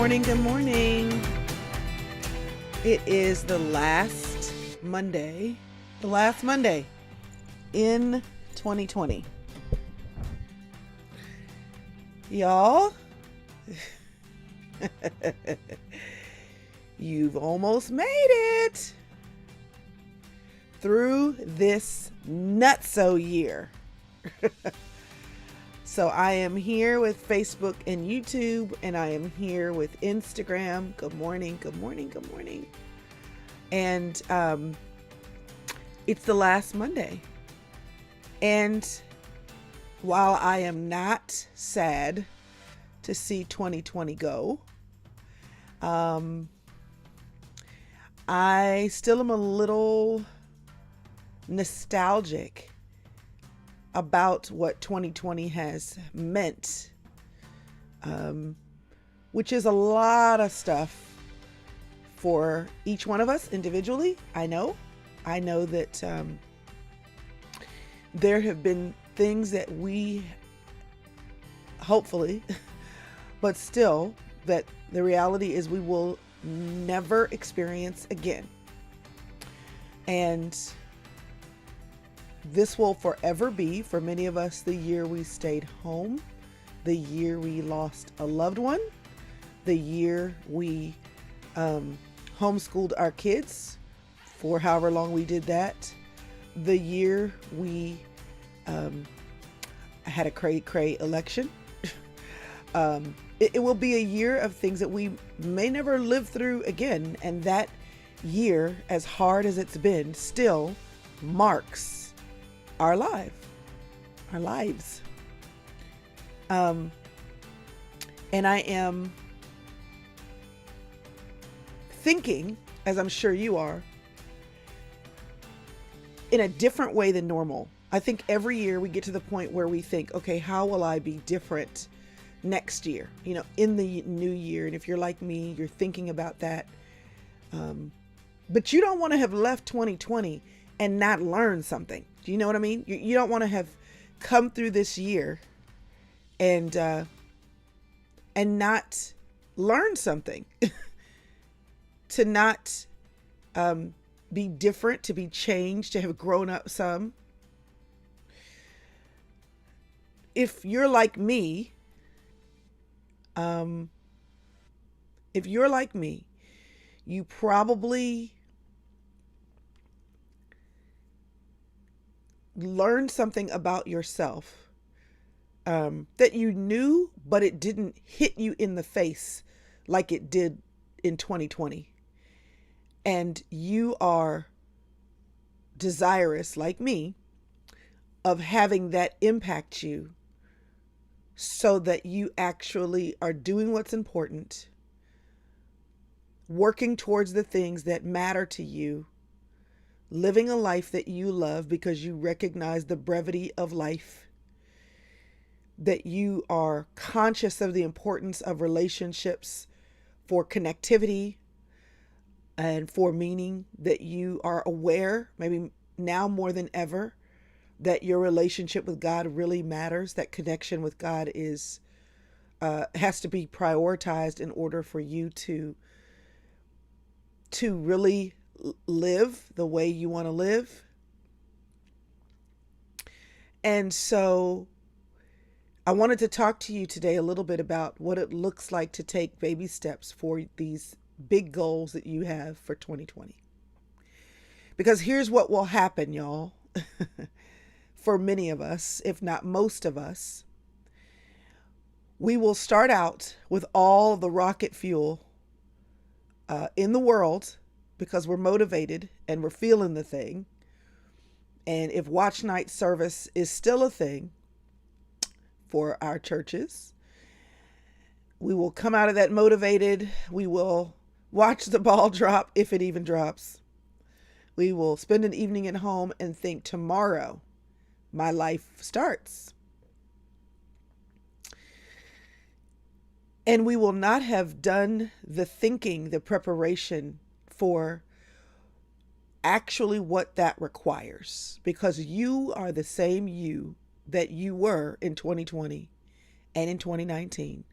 morning. Good morning. It is the last Monday in 2020. Y'all, you've almost made it through this nutso year. So I am here with Facebook and YouTube, and I am here with Instagram. Good morning, good morning, good morning. And it's the last Monday. And while I am not sad to see 2020 go, I still am a little nostalgic about what 2020 has meant, which is a lot of stuff for each one of us individually. I know that there have been things that we hopefully, but still, that the reality is we will never experience again. And this will forever be, for many of us, the year we stayed home, the year we lost a loved one, the year we homeschooled our kids for however long we did that, the year we had a cray election. It will be a year of things that we may never live through again. And that year, as hard as it's been, still marks our lives. And I am thinking, as I'm sure you are, in a different way than normal. I think every year we get to the point where we think, okay, how will I be different next year? In the new year. And if you're like me, you're thinking about that. But you don't want to have left 2020 and not learn something. Do you know what I mean? You don't want to have come through this year and not learn something, to not be different, to be changed, to have grown up some. If you're like me, you probably learn something about yourself that you knew, but it didn't hit you in the face like it did in 2020. And you are desirous, like me, of having that impact you so that you actually are doing what's important, working towards the things that matter to you, living a life that you love because you recognize the brevity of life, that you are conscious of the importance of relationships for connectivity and for meaning, that you are aware, maybe now more than ever, that your relationship with God really matters, that connection with God has to be prioritized in order for you to really live the way you want to live. And so I wanted to talk to you today a little bit about what it looks like to take baby steps for these big goals that you have for 2020. Because here's what will happen, y'all. For many of us, if not most of us, we will start out with all the rocket fuel in the world, because we're motivated and we're feeling the thing. And if watch night service is still a thing for our churches, we will come out of that motivated. We will watch the ball drop, if it even drops. We will spend an evening at home and think, tomorrow my life starts. And we will not have done the thinking, the preparation for actually what that requires, because you are the same you that you were in 2020 and in 2019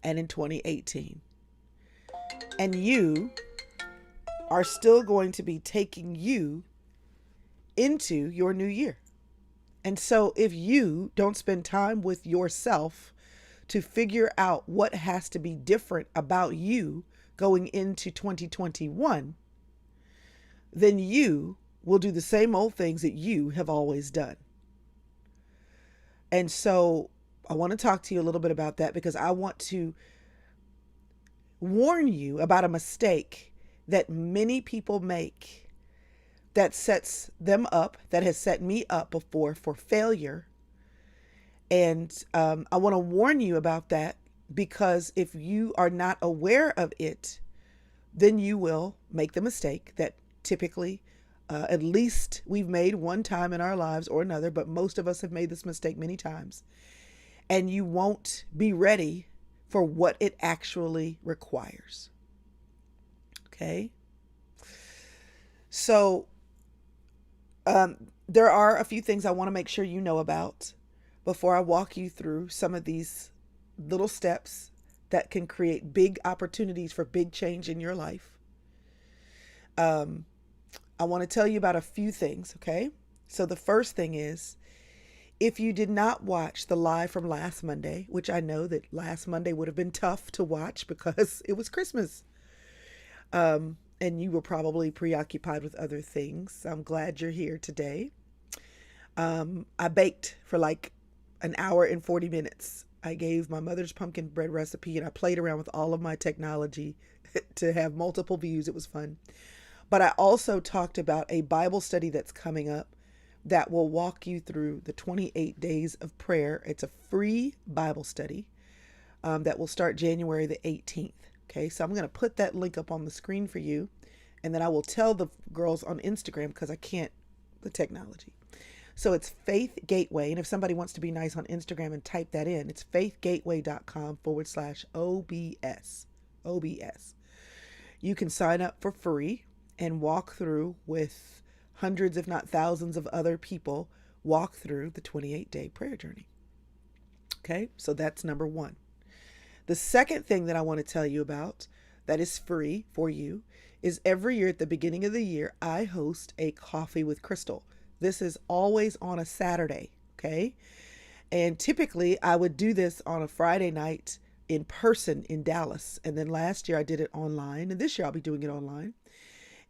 and in 2018. And you are still going to be taking you into your new year. And so if you don't spend time with yourself to figure out what has to be different about you going into 2021, then you will do the same old things that you have always done. And so I want to talk to you a little bit about that because I want to warn you about a mistake that many people make that sets them up, that has set me up before for failure. And I want to warn you about that because if you are not aware of it, then you will make the mistake that typically, at least we've made one time in our lives or another, but most of us have made this mistake many times. And you won't be ready for what it actually requires. Okay? So, there are a few things I want to make sure you know about before I walk you through some of these little steps that can create big opportunities for big change in your life. I want to tell you about a few things, okay? So the first thing is, if you did not watch the live from last Monday, which I know that last Monday would have been tough to watch because it was Christmas, and you were probably preoccupied with other things. I'm glad you're here today. I baked for like an hour and 40 minutes. I gave my mother's pumpkin bread recipe and I played around with all of my technology to have multiple views. It was fun. But I also talked about a Bible study that's coming up that will walk you through the 28 days of prayer. It's a free Bible study that will start January the 18th. Okay, so I'm going to put that link up on the screen for you. And then I will tell the girls on Instagram because I can't, the technology. So it's Faith Gateway. And if somebody wants to be nice on Instagram and type that in, it's faithgateway.com/OBS. OBS. You can sign up for free and walk through with hundreds, if not thousands of other people, walk through the 28-day prayer journey. Okay, so that's number one. The second thing that I want to tell you about that is free for you is every year at the beginning of the year, I host a Coffee with Crystal. This is always on a Saturday, okay? And typically I would do this on a Friday night in person in Dallas. And then last year I did it online, and this year I'll be doing it online.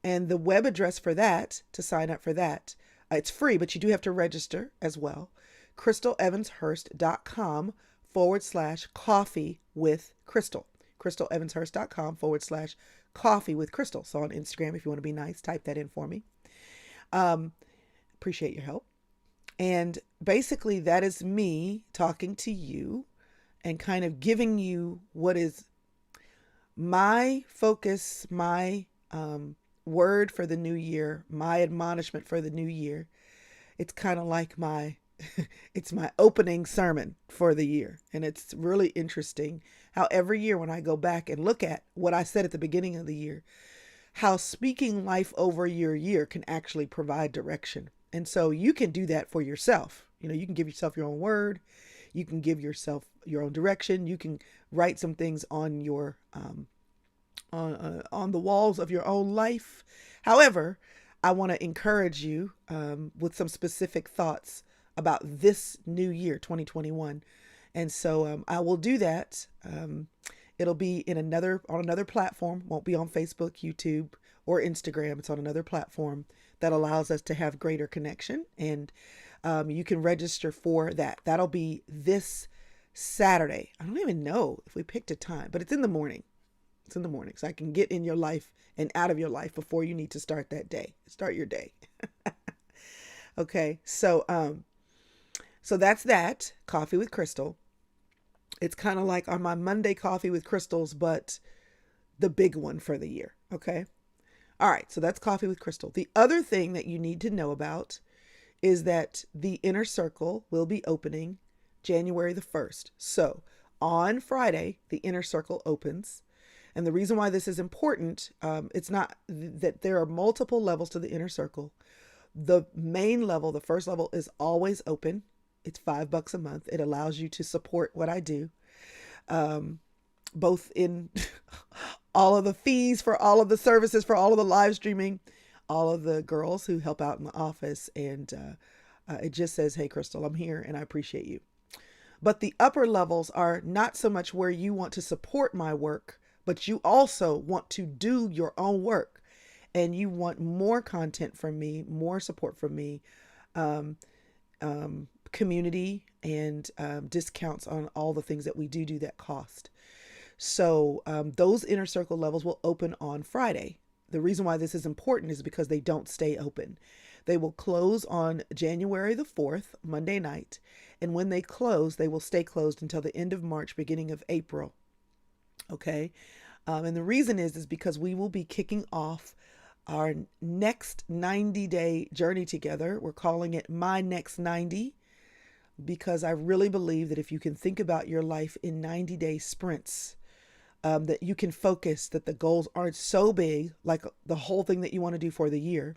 And the web address for that, to sign up for that, it's free, but you do have to register as well. crystalevanshurst.com/coffee with Crystal. crystalevanshurst.com/coffee with Crystal. So on Instagram, if you want to be nice, type that in for me. Appreciate your help. And basically that is me talking to you and kind of giving you what is my focus, my word for the new year, my admonishment for the new year. It's kind of like it's my opening sermon for the year. And it's really interesting how every year when I go back and look at what I said at the beginning of the year, how speaking life over your year can actually provide direction. And so you can do that for yourself. You know, you can give yourself your own word. You can give yourself your own direction. You can write some things on your on the walls of your own life. However, I want to encourage you with some specific thoughts about this new year, 2021. And so I will do that. It'll be on another platform. Won't be on Facebook, YouTube, or Instagram. It's on another platform that allows us to have greater connection. And you can register for that. That'll be this Saturday. I don't even know if we picked a time, but it's in the morning. It's in the morning, so I can get in your life and out of your life before you need to start that day. Start your day. Okay, so that's that, Coffee with Crystal. It's kind of like on my Monday Coffee with Crystals, but the big one for the year, okay? All right, so that's Coffee with Crystal. The other thing that you need to know about is that the Inner Circle will be opening January the 1st. So on Friday, the Inner Circle opens. And the reason why this is important, it's not that there are multiple levels to the Inner Circle. The main level, the first level, is always open. It's $5 a month. It allows you to support what I do, both in all of the fees for all of the services, for all of the live streaming, all of the girls who help out in the office. And it just says, hey, Crystal, I'm here and I appreciate you. But the upper levels are not so much where you want to support my work, but you also want to do your own work and you want more content from me, more support from me, um, community, and discounts on all the things that we do that cost. So those inner circle levels will open on Friday. The reason why this is important is because they don't stay open. They will close on January the 4th, Monday night. And when they close, they will stay closed until the end of March, beginning of April. Okay. And the reason is because we will be kicking off our next 90-day journey together. We're calling it My Next 90 because I really believe that if you can think about your life in 90-day sprints, that you can focus, that the goals aren't so big, like the whole thing that you want to do for the year.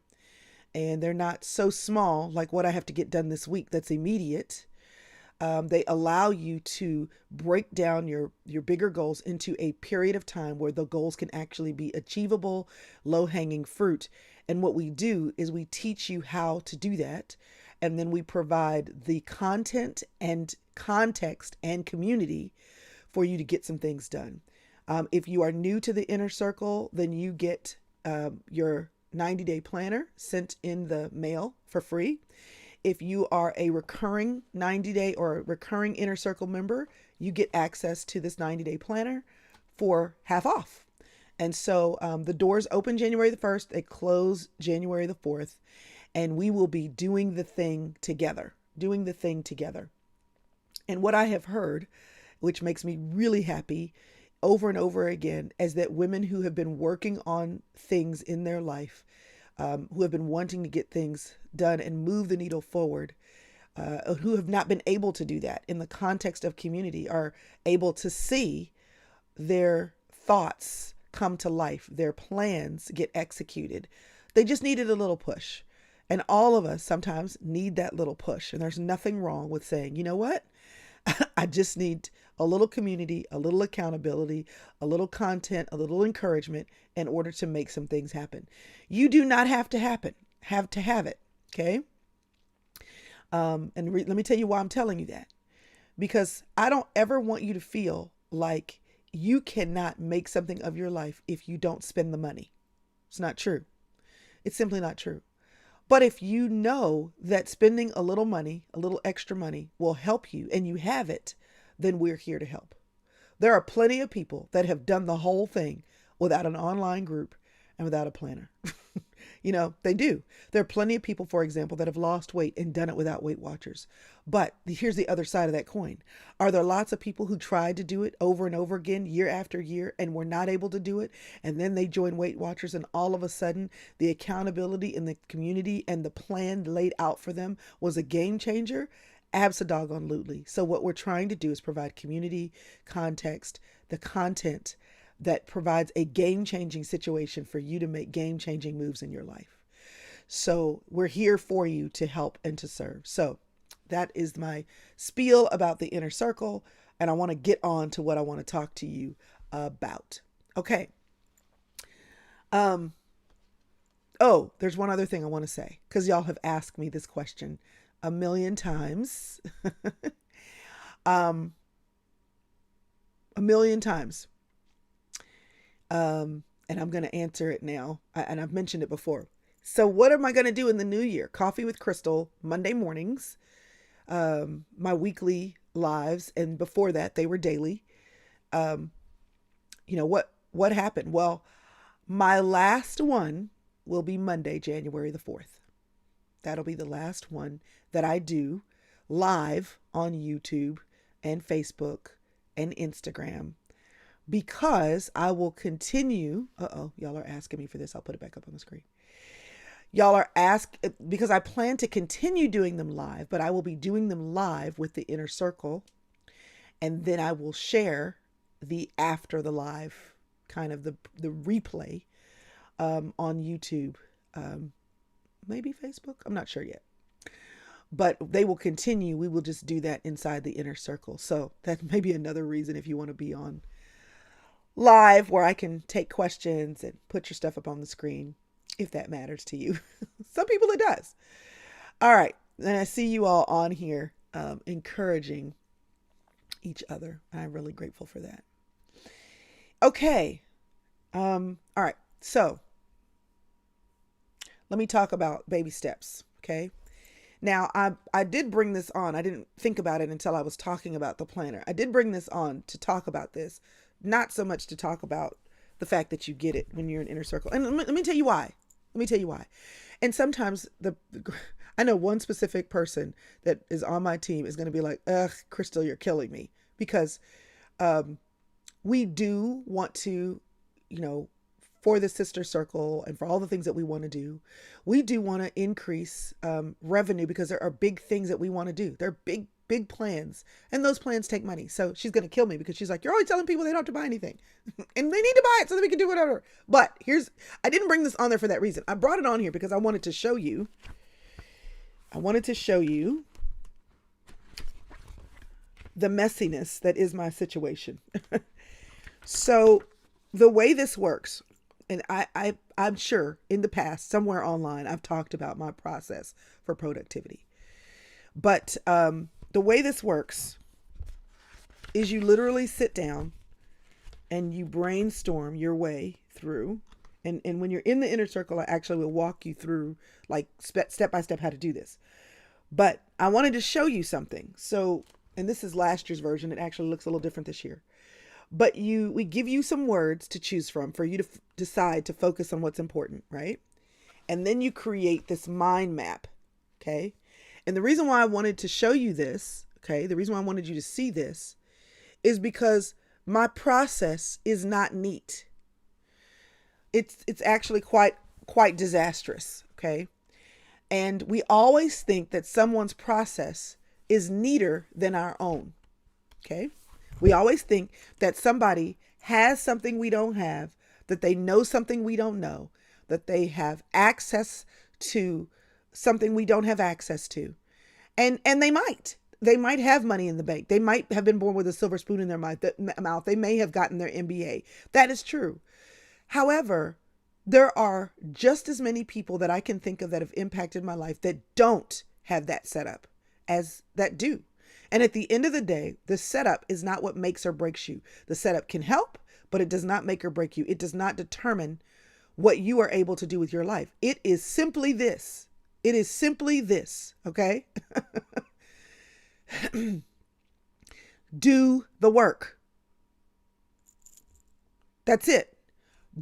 And they're not so small, like what I have to get done this week that's immediate. They allow you to break down your bigger goals into a period of time where the goals can actually be achievable, low-hanging fruit. And what we do is we teach you how to do that. And then we provide the content and context and community for you to get some things done. If you are new to the inner circle, then you get your 90-day planner sent in the mail for free. If you are a recurring 90-day or recurring inner circle member, you get access to this 90-day planner for half off. And so the doors open January the 1st, they close January the 4th, and we will be doing the thing together, And what I have heard, which makes me really happy over and over again, is that women who have been working on things in their life, who have been wanting to get things done and move the needle forward, who have not been able to do that in the context of community, are able to see their thoughts come to life, their plans get executed. They just needed a little push. And all of us sometimes need that little push. And there's nothing wrong with saying, you know what? I just need a little community, a little accountability, a little content, a little encouragement in order to make some things happen. You do not have to have it. Okay. Let me tell you why I'm telling you that, because I don't ever want you to feel like you cannot make something of your life if you don't spend the money. It's not true. It's simply not true. But if you know that spending a little money, a little extra money will help you and you have it, then we're here to help. There are plenty of people that have done the whole thing without an online group and without a planner. They do. There are plenty of people, for example, that have lost weight and done it without Weight Watchers. But here's the other side of that coin. Are there lots of people who tried to do it over and over again, year after year, and were not able to do it? And then they join Weight Watchers, and all of a sudden, the accountability in the community and the plan laid out for them was a game changer? Abso-doggone-lutely. So what we're trying to do is provide community, context, the content that provides a game-changing situation for you to make game-changing moves in your life. So we're here for you to help and to serve. So that is my spiel about the inner circle, and I want to get on to what I want to talk to you about. Okay. Oh, there's one other thing I want to say, because y'all have asked me this question a million times. A million times. And I'm going to answer it now. And I've mentioned it before. So what am I going to do in the new year? Coffee with Crystal, Monday mornings, my weekly lives. And before that, they were daily. What happened? Well, my last one will be Monday, January the 4th. That'll be the last one that I do live on YouTube and Facebook and Instagram, because I will continue. Y'all are asking me for this. I'll put it back up on the screen. Y'all are asking because I plan to continue doing them live, but I will be doing them live with the inner circle. And then I will share the after the live, kind of the replay on YouTube, maybe Facebook. I'm not sure yet. But they will continue. We will just do that inside the inner circle. So that may be another reason if you want to be on live where I can take questions and put your stuff up on the screen if that matters to you. Some people it does. All right. And I see you all on here encouraging each other. I'm really grateful for that. Okay. All right. So let me talk about baby steps. Okay. Now, I did bring this on. I didn't think about it until I was talking about the planner. I did bring this on to talk about this, not so much to talk about the fact that you get it when you're in inner circle. And let me tell you why. Let me tell you why. And sometimes I know one specific person that is on my team is going to be like, ugh, Crystal, you're killing me. Because we do want to, you know, for the sister circle and for all the things that we want to do, we do want to increase revenue because there are big things that we want to do. There are big plans, and those plans take money. So she's going to kill me because she's like, you're always telling people they don't have to buy anything and they need to buy it so that we can do whatever. But I didn't bring this on there for that reason. I brought it on here because I wanted to show you the messiness that is my situation. So the way this works, and I'm sure in the past, somewhere online, I've talked about my process for productivity. But the way this works is you literally sit down and you brainstorm your way through. And when you're in the inner circle, I actually will walk you through like step by step how to do this. But I wanted to show you something. So, and this is last year's version. It actually looks a little different this year. But we give you some words to choose from for you to decide to focus on what's important, right? And then you create this mind map, okay? And the reason why I wanted to show you this, okay, the reason why I wanted you to see this is because my process is not neat. It's actually quite disastrous, okay? And we always think that someone's process is neater than our own, okay? We always think that somebody has something we don't have, that they know something we don't know, that they have access to something we don't have access to. And they might. They might have money in the bank. They might have been born with a silver spoon in their mouth. They may have gotten their MBA. That is true. However, there are just as many people that I can think of that have impacted my life that don't have that setup as that do. And at the end of the day, the setup is not what makes or breaks you. The setup can help, but it does not make or break you. It does not determine what you are able to do with your life. It is simply this. It is simply this, okay? Do the work. That's it.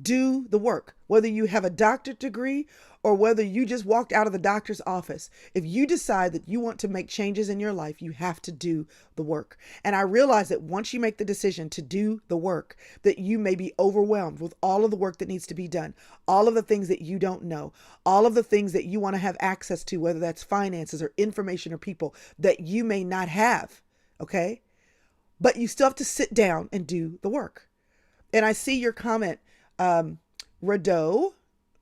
Do the work. Whether you have a doctorate degree or whether you just walked out of the doctor's office, if you decide that you want to make changes in your life, you have to do the work. And I realize that once you make the decision to do the work, that you may be overwhelmed with all of the work that needs to be done, all of the things that you don't know, all of the things that you want to have access to, whether that's finances or information or people that you may not have. Okay. But you still have to sit down and do the work. And I see your comment, Rado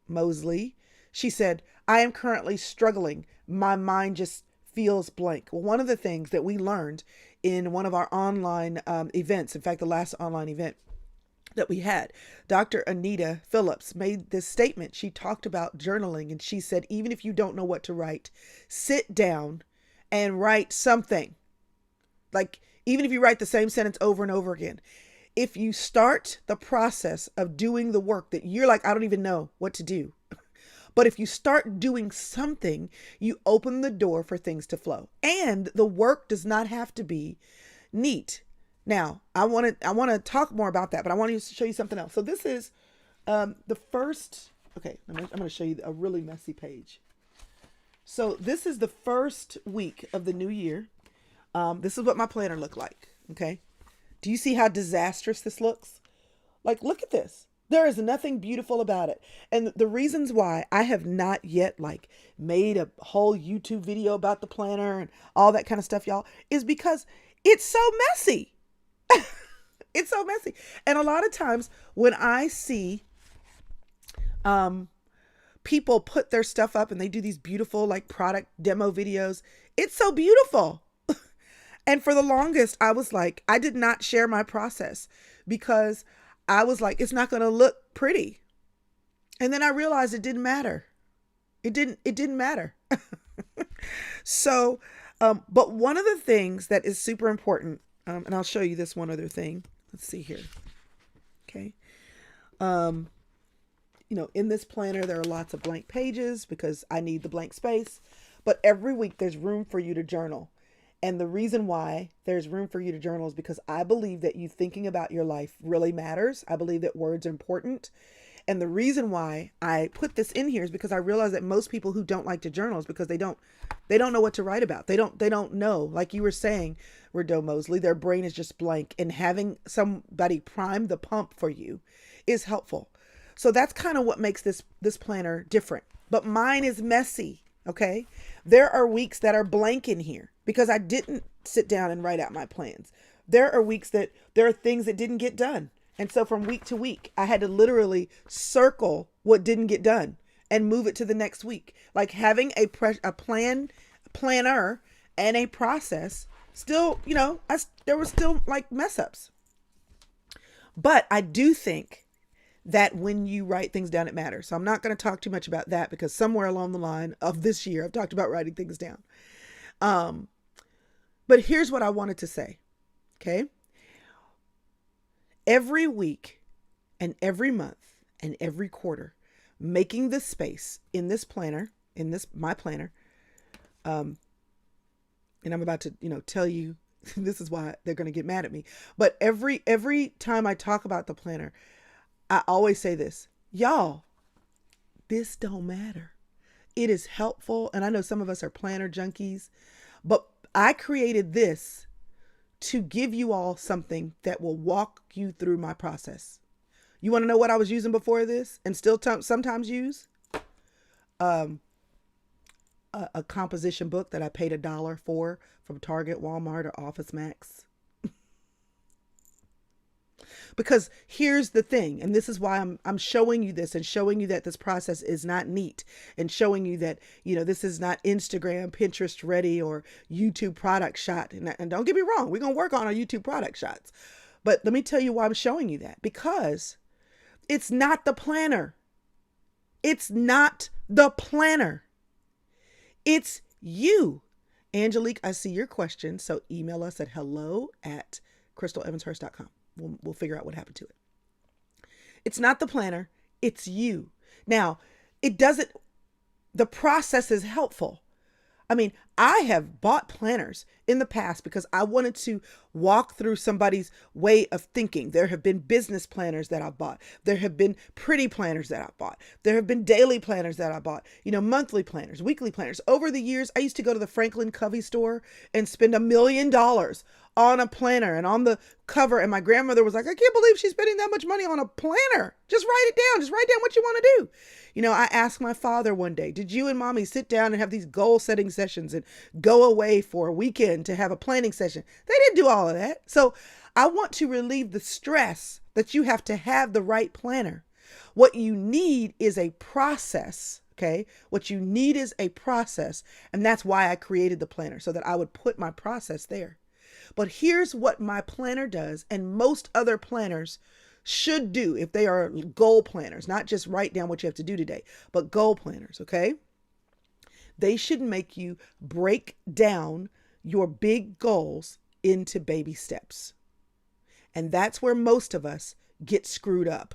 Mosley. She said, I am currently struggling. My mind just feels blank. Well, one of the things that we learned in one of our online events, in fact, the last online event that we had, Dr. Anita Phillips made this statement. She talked about journaling and she said, even if you don't know what to write, sit down and write something. Like, even if you write the same sentence over and over again, if you start the process of doing the work that you're like, I don't even know what to do. But if you start doing something, you open the door for things to flow. And the work does not have to be neat. Now, I want to talk more about that, but I want to show you something else. So this is the first, okay, I'm going to show you a really messy page. So this is the first week of the new year. This is what my planner looked like, okay? Do you see how disastrous this looks? Like, look at this. There is nothing beautiful about it. And the reasons why I have not yet like made a whole YouTube video about the planner and all that kind of stuff, y'all, is because it's so messy. It's so messy. And a lot of times when I see people put their stuff up and they do these beautiful like product demo videos, it's so beautiful. And for the longest, I was like, I did not share my process because I was like, it's not going to look pretty. And then I realized it didn't matter. It didn't matter. So, but one of the things that is super important, and I'll show you this one other thing. Let's see here. Okay. Um, in this planner, there are lots of blank pages because I need the blank space. But every week there's room for you to journal. And the reason why there's room for you to journal is because I believe that you thinking about your life really matters. I believe that words are important. And the reason why I put this in here is because I realize that most people who don't like to journal is because they don't know what to write about. They don't know. Like you were saying, Rideau Mosley, their brain is just blank, and having somebody prime the pump for you is helpful. So that's kind of what makes this planner different. But mine is messy. Okay. There are weeks that are blank in here because I didn't sit down and write out my plans. There are weeks that there are things that didn't get done. And so from week to week, I had to literally circle what didn't get done and move it to the next week. Like having a planner and a process still, there were still like mess ups. But I do think that when you write things down, it matters. So I'm not going to talk too much about that because somewhere along the line of this year, I've talked about writing things down. But here's what I wanted to say. Okay. Every week and every month and every quarter, making this space in this planner, my planner. And I'm about to, tell you, this is why they're going to get mad at me. But every time I talk about the planner, I always say this, y'all, this don't matter. It is helpful. And I know some of us are planner junkies, but I created this to give you all something that will walk you through my process. You want to know what I was using before this and still sometimes use? A composition book that I paid $1 for from Target, Walmart, or Office Max. Because here's the thing, and this is why I'm showing you this and showing you that this process is not neat and showing you that, this is not Instagram, Pinterest ready or YouTube product shot. And don't get me wrong, we're going to work on our YouTube product shots. But let me tell you why I'm showing you that. Because it's not the planner. It's not the planner. It's you. Angelique, I see your question. So email us at hello@crystalEvansHurst.com. We'll figure out what happened to it. It's not the planner. It's you. Now, the process is helpful. I mean, I have bought planners in the past because I wanted to walk through somebody's way of thinking. There have been business planners that I bought. There have been pretty planners that I bought. There have been daily planners that I bought, monthly planners, weekly planners. Over the years, I used to go to the Franklin Covey store and spend $1 million on a planner and on the cover. And my grandmother was like, I can't believe she's spending that much money on a planner. Just write it down. Just write down what you want to do. I asked my father one day, did you and mommy sit down and have these goal setting sessions and go away for a weekend to have a planning session? They didn't do all of that. So I want to relieve the stress that you have to have the right planner. What you need is a process. Okay. What you need is a process. And that's why I created the planner, so that I would put my process there. But here's what my planner does, and most other planners should do if they are goal planners, not just write down what you have to do today, but goal planners, okay? They should make you break down your big goals into baby steps. And that's where most of us get screwed up.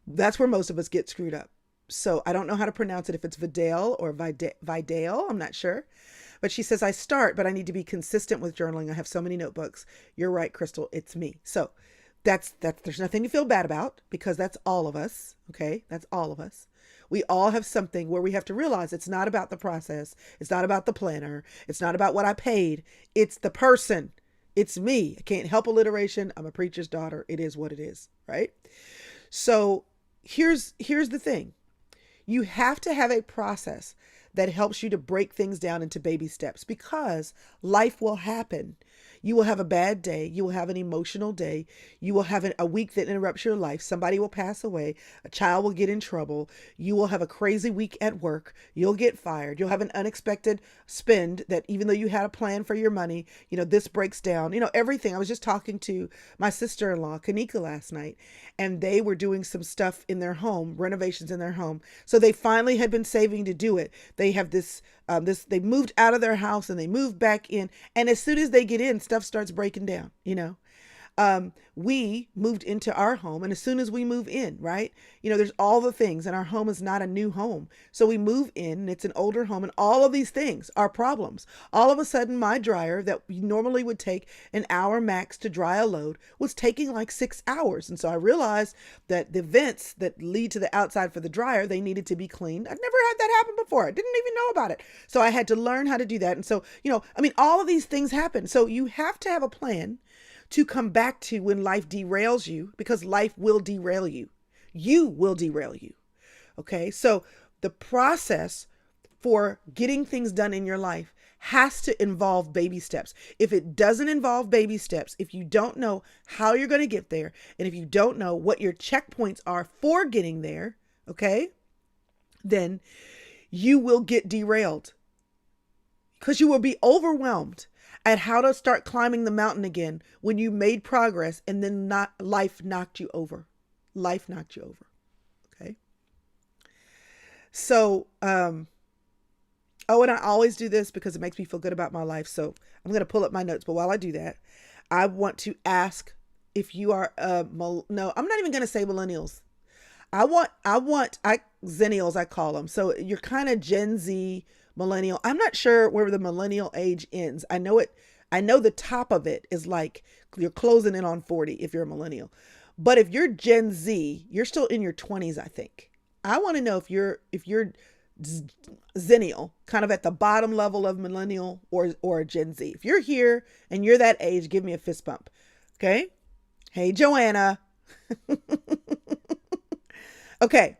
That's where most of us get screwed up. So I don't know how to pronounce it, if it's Vidal or Vidal, I'm not sure. But she says, I start, but I need to be consistent with journaling. I have so many notebooks. You're right, Crystal. It's me. So that's there's nothing to feel bad about, because that's all of us. Okay. That's all of us. We all have something where we have to realize it's not about the process. It's not about the planner. It's not about what I paid. It's the person. It's me. I can't help alliteration. I'm a preacher's daughter. It is what it is. Right. So here's the thing. You have to have a process that helps you to break things down into baby steps, because life will happen. You will have a bad day. You will have an emotional day. You will have a week that interrupts your life. Somebody will pass away. A child will get in trouble. You will have a crazy week at work. You'll get fired. You'll have an unexpected spend that, even though you had a plan for your money, this breaks down, everything. I was just talking to my sister-in-law, Kanika, last night, and they were doing some stuff in their home, renovations in their home. So they finally had been saving to do it. They have they moved out of their house and they moved back in. And as soon as they get in, stuff starts breaking down. We moved into our home, and as soon as we move in, right, there's all the things, and our home is not a new home. So we move in, and it's an older home, and all of these things are problems. All of a sudden, my dryer that normally would take an hour max to dry a load was taking like 6 hours. And so I realized that the vents that lead to the outside for the dryer, they needed to be cleaned. I'd never had that happen before. I didn't even know about it. So I had to learn how to do that. And so, all of these things happen. So you have to have a plan to come back to when life derails you, because life will derail you. You will derail you. Okay. So the process for getting things done in your life has to involve baby steps. If it doesn't involve baby steps, if you don't know how you're going to get there, and if you don't know what your checkpoints are for getting there, okay, then you will get derailed, because you will be overwhelmed at how to start climbing the mountain again when you made progress, and then life knocked you over. Life knocked you over. Okay. So, and I always do this because it makes me feel good about my life. So I'm going to pull up my notes. But while I do that, I want to ask if you are, no, I'm not even going to say millennials. Zennials, I call them. So you're kind of Gen Z, millennial. I'm not sure where the millennial age ends. I know the top of it is like you're closing in on 40 if you're a millennial. But if you're Gen Z, you're still in your 20s, I think. I want to know if you're Zennial, kind of at the bottom level of millennial or Gen Z. If you're here and you're that age, give me a fist bump. Okay? Hey, Joanna. Okay.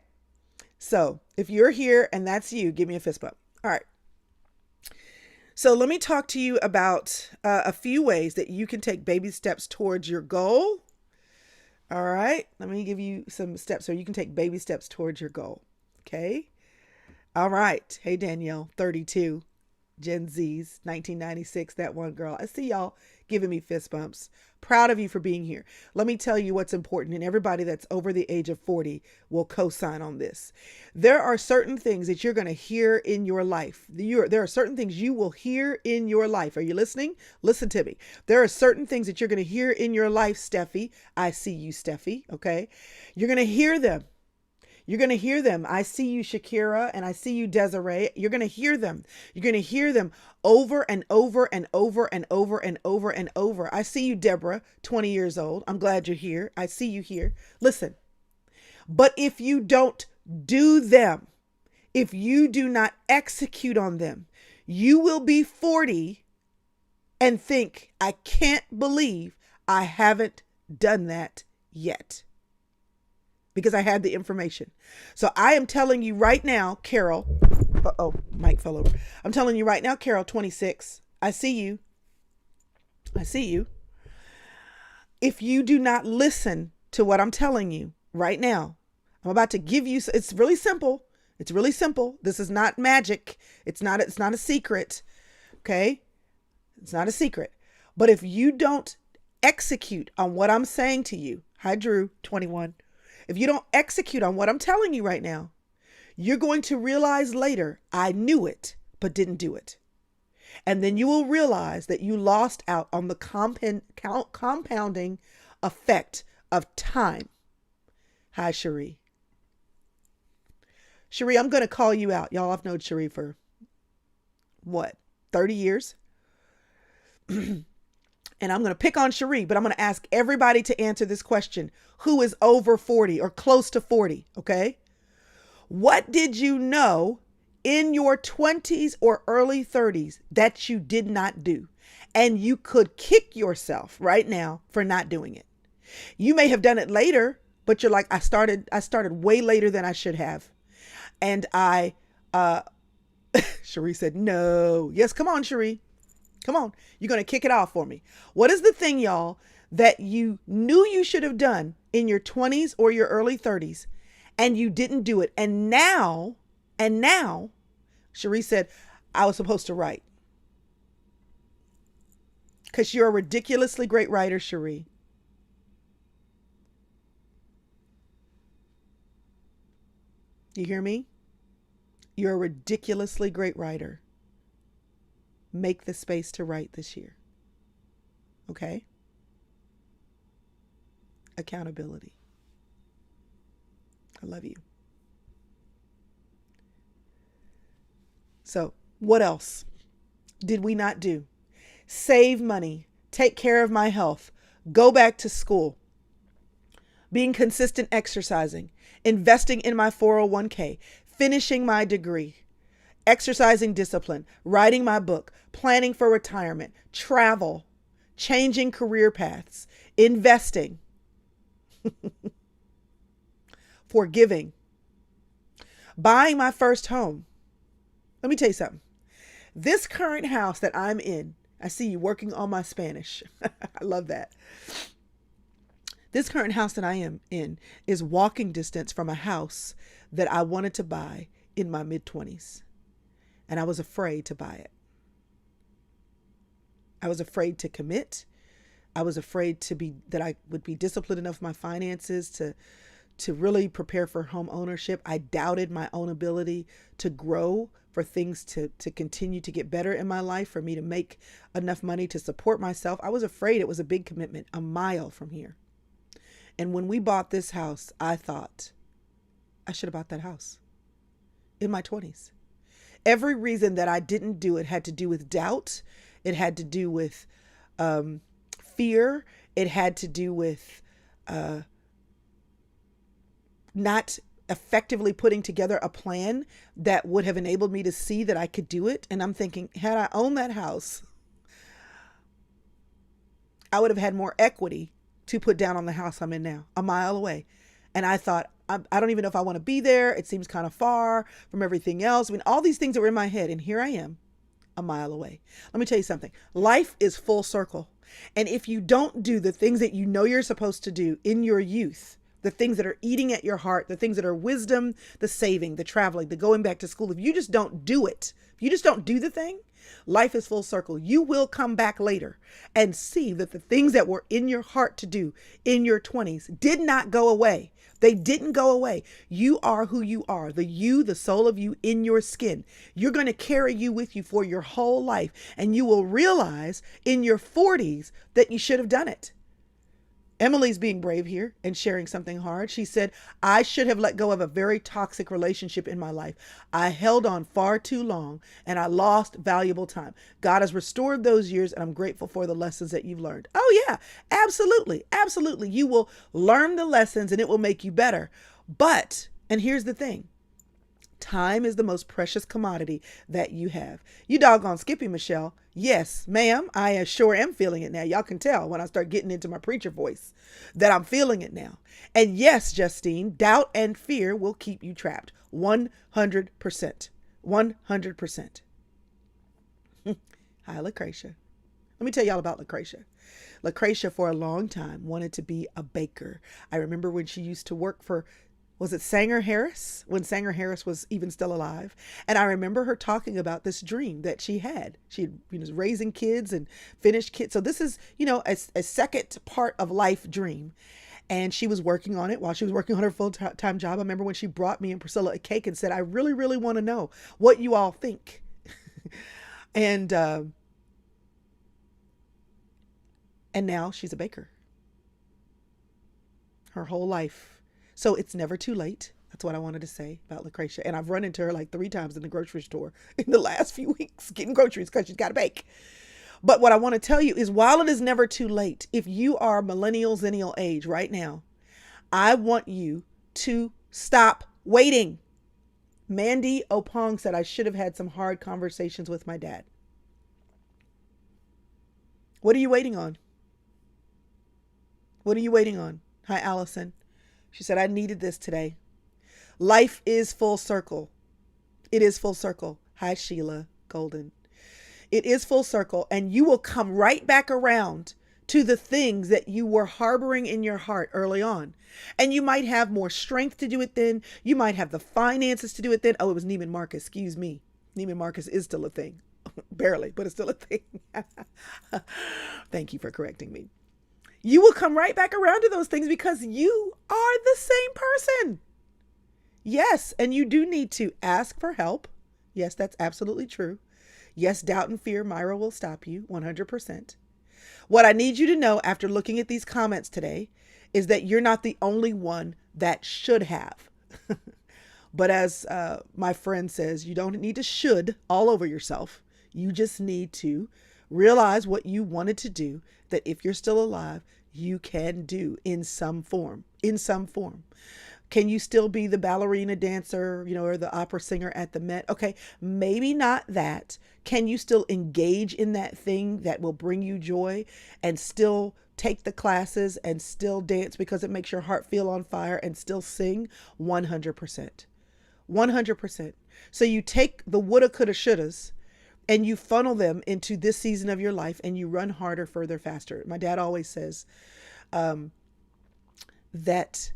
So if you're here and that's you, give me a fist bump. All right. So let me talk to you about a few ways that you can take baby steps towards your goal. All right. Let me give you some steps so you can take baby steps towards your goal. Okay. All right. Hey, Danielle, 32, Gen Z's, 1996, that one girl. I see y'all giving me fist bumps. Proud of you for being here. Let me tell you what's important, and everybody that's over the age of 40 will co-sign on this. There are certain things that you're going to hear in your life. There are certain things you will hear in your life. Are you listening? Listen to me. There are certain things that you're going to hear in your life, Steffi. I see you, Steffi. Okay. You're going to hear them. You're going to hear them. I see you, Shakira, and I see you, Desiree. You're going to hear them. You're going to hear them over and over and over and over and over and over. I see you, Deborah, 20 years old. I'm glad you're here. I see you here. Listen, but if you don't do them, if you do not execute on them, you will be 40 and think, I can't believe I haven't done that yet. Because I had the information. So I am telling you right now, Carol. Mike fell over. I'm telling you right now, Carol, 26. I see you. I see you. If you do not listen to what I'm telling you right now, I'm about to give you. It's really simple. It's really simple. This is not magic. It's not a secret. Okay. It's not a secret. But if you don't execute on what I'm saying to you, hi, Drew, 21. If you don't execute on what I'm telling you right now, you're going to realize later, I knew it, but didn't do it. And then you will realize that you lost out on the compounding effect of time. Hi, Cherie. Cherie, I'm going to call you out. Y'all, I've known Cherie for what, 30 years? And I'm going to pick on Cherie, but I'm going to ask everybody to answer this question. Who is over 40 or close to 40? Okay. What did you know in your 20s or early 30s that you did not do? And you could kick yourself right now for not doing it. You may have done it later, but you're like, I started way later than I should have. And I Cherie said, no. Yes, come on, Cherie. Come on. You're going to kick it off for me. What is the thing, y'all, that you knew you should have done in your 20s or your early 30s and you didn't do it? And now, Cherie said, I was supposed to write. Because you're a ridiculously great writer, Cherie. You hear me? You're a ridiculously great writer. Make the space to write this year. Okay? Accountability. I love you. So, what else did we not do? Save money, take care of my health, go back to school, being consistent exercising, investing in my 401k, finishing my degree, exercising discipline, writing my book, planning for retirement, travel, changing career paths, investing, forgiving, buying my first home. Let me tell you something. This current house that I'm in, I see you working on my Spanish. I love that. This current house that I am in is walking distance from a house that I wanted to buy in my mid-20s. And I was afraid to buy it. I was afraid to commit. I was afraid that I would be disciplined enough in my finances to really prepare for home ownership. I doubted my own ability to grow, for things to continue to get better in my life, for me to make enough money to support myself. I was afraid it was a big commitment, a mile from here. And when we bought this house, I thought, I should have bought that house in my 20s. Every reason that I didn't do it had to do with doubt. It had to do with fear. It had to do with not effectively putting together a plan that would have enabled me to see that I could do it. And I'm thinking, had I owned that house, I would have had more equity to put down on the house I'm in now, a mile away. And I thought, I don't even know if I want to be there. It seems kind of far from everything else. I mean, all these things that were in my head, and here I am, a mile away. Let me tell you something. Life is full circle. And if you don't do the things that you know you're supposed to do in your youth, the things that are eating at your heart, the things that are wisdom, the saving, the traveling, the going back to school, if you just don't do it, if you just don't do the thing, life is full circle. You will come back later and see that the things that were in your heart to do in your 20s did not go away. They didn't go away. You are who you are, the soul of you in your skin. You're going to carry you with you for your whole life. And you will realize in your 40s that you should have done it. Emily's being brave here and sharing something hard. She said, I should have let go of a very toxic relationship in my life. I held on far too long and I lost valuable time. God has restored those years and I'm grateful for the lessons that you've learned. Oh yeah, absolutely. Absolutely. You will learn the lessons and it will make you better. But, and here's the thing, time is the most precious commodity that you have. You doggone Skippy, Michelle. Yes, ma'am, I sure am feeling it now. Y'all can tell when I start getting into my preacher voice that I'm feeling it now. And yes, Justine, doubt and fear will keep you trapped. 100%. 100%. Hi, Lucretia. Let me tell y'all about Lucretia. Lucretia, for a long time, wanted to be a baker. I remember when she used to work for, was it Sanger Harris? When Sanger Harris was even still alive. And I remember her talking about this dream that she had. She was raising kids and finished kids. So this is, a second part of life dream. And she was working on it while she was working on her full-time job. I remember when she brought me and Priscilla a cake and said, I really, really want to know what you all think. And now she's a baker. Her whole life. So it's never too late. That's what I wanted to say about Lucretia. And I've run into her like 3 times in the grocery store in the last few weeks getting groceries because she's got to bake. But what I want to tell you is while it is never too late, if you are millennial age right now, I want you to stop waiting. Mandy Opong said I should have had some hard conversations with my dad. What are you waiting on? What are you waiting on? Hi, Allison. She said, I needed this today. Life is full circle. It is full circle. Hi, Sheila Golden. It is full circle, and you will come right back around to the things that you were harboring in your heart early on. And you might have more strength to do it then. You might have the finances to do it then. Oh, it was Neiman Marcus. Excuse me. Neiman Marcus is still a thing. Barely, but it's still a thing. Thank you for correcting me. You will come right back around to those things because you are the same person. Yes, and you do need to ask for help. Yes, that's absolutely true. Yes, doubt and fear, Myra, will stop you 100%. What I need you to know after looking at these comments today is that you're not the only one that should have. But as my friend says, you don't need to should all over yourself. You just need to realize what you wanted to do, that if you're still alive, you can do in some form. In some form. Can you still be the ballerina dancer, or the opera singer at the Met? Okay, maybe not that. Can you still engage in that thing that will bring you joy and still take the classes and still dance because it makes your heart feel on fire and still sing? 100%. 100%. So you take the woulda, coulda, shouldas and you funnel them into this season of your life and you run harder, further, faster. My dad always says that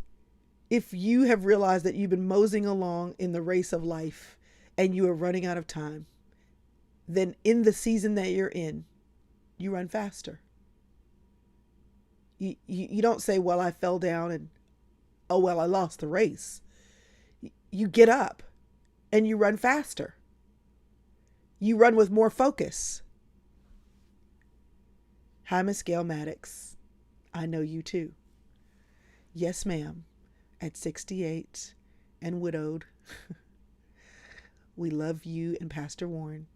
if you have realized that you've been moseying along in the race of life and you are running out of time, then in the season that you're in, you run faster. You don't say, well, I fell down and, oh, well, I lost the race. You get up and you run faster. You run with more focus. Hi, Miss Gail Maddox. I know you too. Yes, ma'am. At 68 and widowed, we love you and Pastor Warren.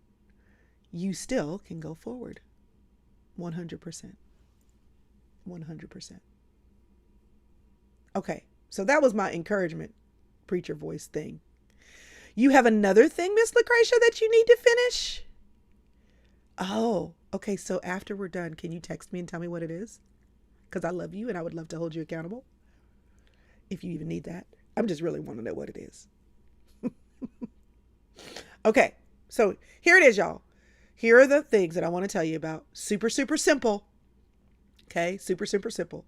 You still can go forward. 100%. 100%. Okay, so that was my encouragement preacher voice thing. You have another thing, Miss Lucretia, that you need to finish? Oh, okay, so after we're done, can you text me and tell me what it is? Because I love you and I would love to hold you accountable. If you even need that. I'm just really want to know what it is. Okay, so here it is, y'all. Here are the things that I want to tell you about. Super, super simple. Okay, super, super simple.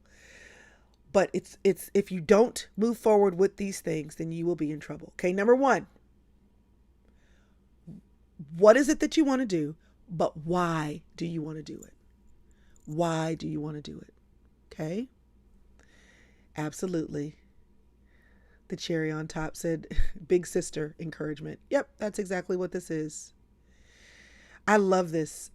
But it's if you don't move forward with these things, then you will be in trouble. Okay, number one, what is it that you want to do? But why do you want to do it? Why do you want to do it? Okay, absolutely. The cherry on top said, big sister encouragement. Yep, that's exactly what this is. I love this,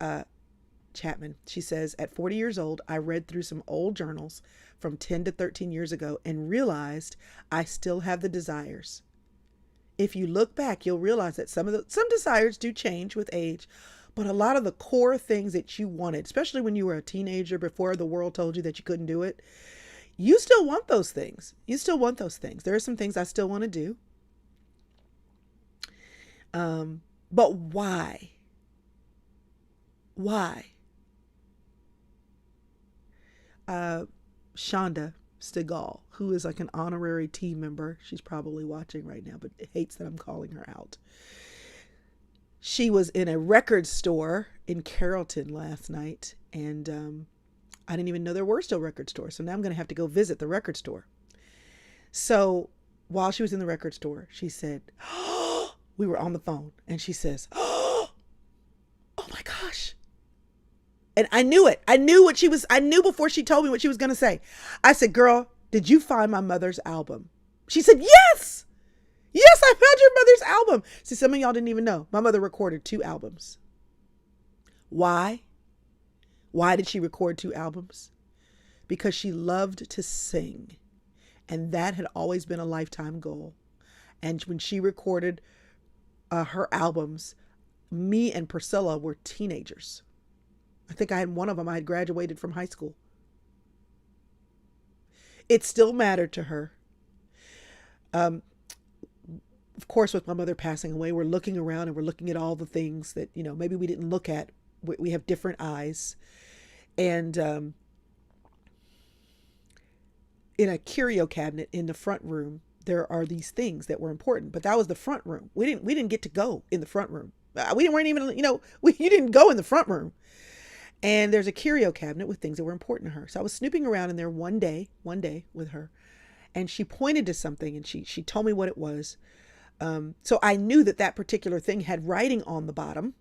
Chapman. She says, at 40 years old, I read through some old journals from 10 to 13 years ago and realized I still have the desires. If you look back, you'll realize that some desires do change with age, but a lot of the core things that you wanted, especially when you were a teenager before the world told you that you couldn't do it, you still want those things. You still want those things. There are some things I still want to do. But why? Why? Shonda Stigall, who is like an honorary team member. She's probably watching right now, but hates that I'm calling her out. She was in a record store in Carrollton last night, and I didn't even know there were still record stores. So now I'm going to have to go visit the record store. So while she was in the record store, she said, oh, we were on the phone, and she says, oh my gosh. And I knew it. I knew before she told me what she was going to say. I said, girl, did you find my mother's album? She said, yes. Yes, I found your mother's album. See, some of y'all didn't even know. My mother recorded 2 albums. Why? Why did she record 2 albums? Because she loved to sing. And that had always been a lifetime goal. And when she recorded her albums, me and Priscilla were teenagers. I think I had one of them. I had graduated from high school. It still mattered to her. Of course, with my mother passing away, we're looking around and we're looking at all the things that, maybe we didn't look at. We have different eyes. And in a curio cabinet in the front room, there are these things that were important. But that was the front room. We didn't get to go in the front room. We weren't even, you didn't go in the front room. And there's a curio cabinet with things that were important to her. So I was snooping around in there one day with her, and she pointed to something, and she told me what it was. So I knew that particular thing had writing on the bottom.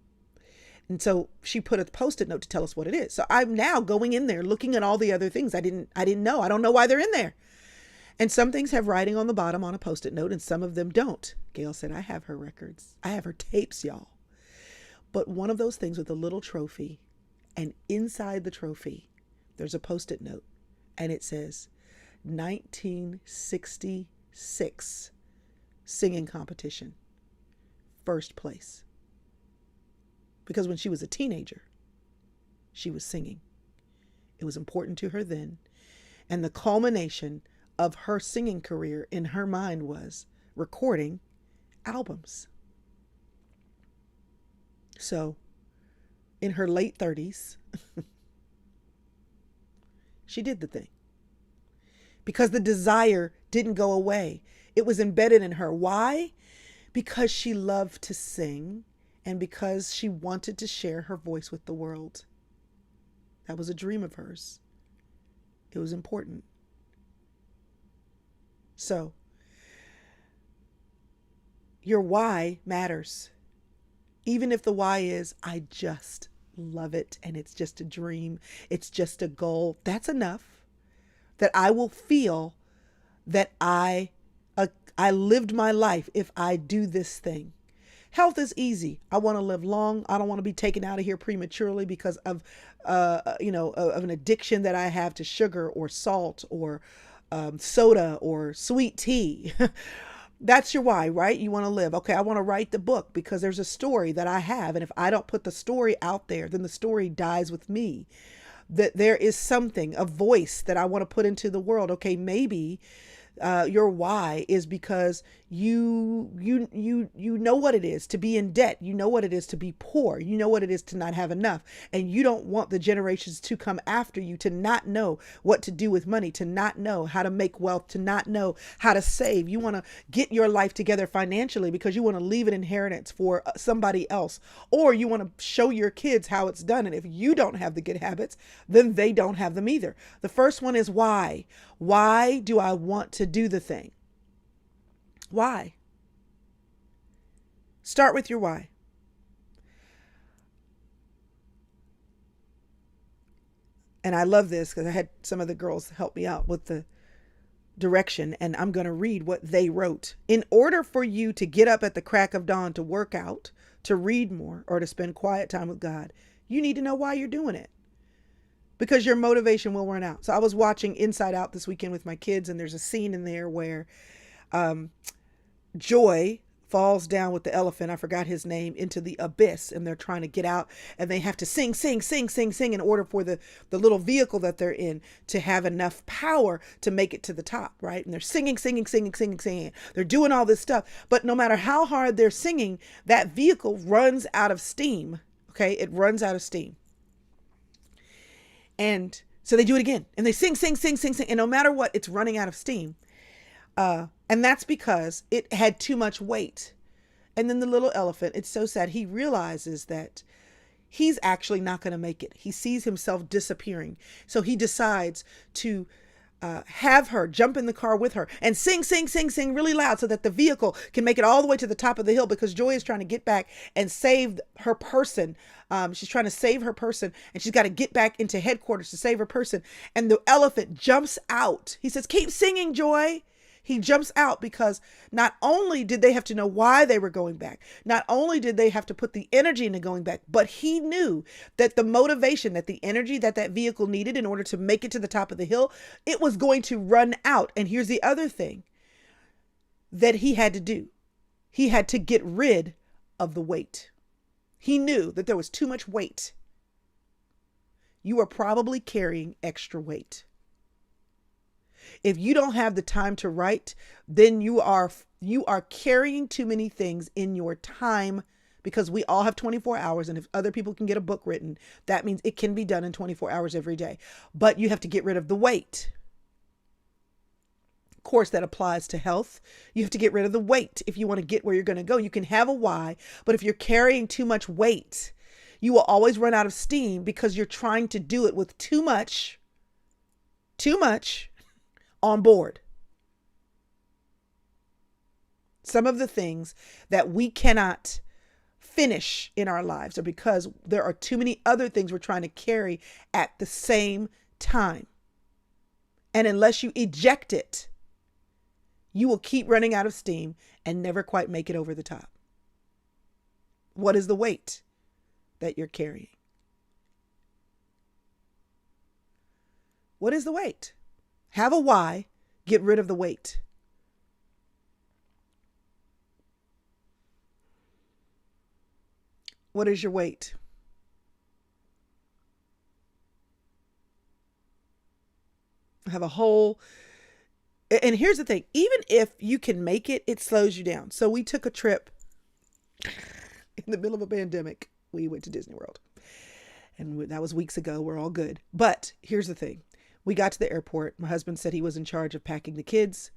And so she put a Post-it note to tell us what it is. So I'm now going in there looking at all the other things I didn't know. I don't know why they're in there. And some things have writing on the bottom on a Post-it note, and some of them don't. Gail said, I have her records. I have her tapes, y'all. But one of those things with a little trophy, and inside the trophy, there's a Post-it note, and it says 1966 singing competition, first place. Because when she was a teenager, she was singing. It was important to her then. And the culmination of her singing career in her mind was recording albums. So in her late 30s, she did the thing. Because the desire didn't go away. It was embedded in her. Why? Because she loved to sing and because she wanted to share her voice with the world. That was a dream of hers. It was important. So, your why matters. Even if the why is, I just love it and it's just a dream, it's just a goal, that's enough. That I will feel that I lived my life if I do this thing. Health is easy. I want to live long. I don't want to be taken out of here prematurely because of an addiction that I have to sugar or salt or soda or sweet tea. That's your why, right? You want to live. Okay, I want to write the book because there's a story that I have. And if I don't put the story out there, then the story dies with me. That there is something, a voice that I want to put into the world. Okay, maybe your why is because you know what it is to be in debt. You know what it is to be poor. You know what it is to not have enough. And you don't want the generations to come after you to not know what to do with money, to not know how to make wealth, to not know how to save. You want to get your life together financially because you want to leave an inheritance for somebody else, or you want to show your kids how it's done. And if you don't have the good habits, then they don't have them either. The first one is why. Why do I want to do the thing? Why? Start with your why. And I love this because I had some of the girls help me out with the direction, and I'm going to read what they wrote. In order for you to get up at the crack of dawn to work out, to read more, or to spend quiet time with God, you need to know why you're doing it. Because your motivation will run out. So I was watching Inside Out this weekend with my kids, and there's a scene in there where Joy falls down with the elephant, I forgot his name, into the abyss, and they're trying to get out, and they have to sing in order for the little vehicle that they're in to have enough power to make it to the top, right? And they're singing. They're doing all this stuff. But no matter how hard they're singing, that vehicle runs out of steam, okay? It runs out of steam. And so they do it again, and they sing. And no matter what, it's running out of steam. And that's because it had too much weight. And then the little elephant, it's so sad. He realizes that he's actually not going to make it. He sees himself disappearing. So he decides to have her jump in the car with her and sing really loud so that the vehicle can make it all the way to the top of the hill, because Joy is trying to get back and save her person. She's trying to save her person, and she's got to get back into headquarters to save her person. And the elephant jumps out. He says, "Keep singing, Joy." He jumps out because not only did they have to know why they were going back, not only did they have to put the energy into going back, but he knew that the motivation, that the energy that vehicle needed in order to make it to the top of the hill, it was going to run out. And here's the other thing that he had to do. He had to get rid of the weight. He knew that there was too much weight. You are probably carrying extra weight. If you don't have the time to write, then you are carrying too many things in your time, because we all have 24 hours. And if other people can get a book written, that means it can be done in 24 hours every day. But you have to get rid of the weight. course, that applies to health. You have to get rid of the weight if you want to get where you're going to go. You can have a why, but if you're carrying too much weight, you will always run out of steam because you're trying to do it with too much on board. Some of the things that we cannot finish in our lives are because there are too many other things we're trying to carry at the same time. And unless you eject it, you will keep running out of steam and never quite make it over the top. What is the weight that you're carrying? What is the weight? Have a why, get rid of the weight. What is your weight? Have a whole, and here's the thing, even if you can make it, it slows you down. So we took a trip in the middle of a pandemic. We went to Disney World, and that was weeks ago. We're all good. But here's the thing. We got to the airport. My husband said he was in charge of packing the kids,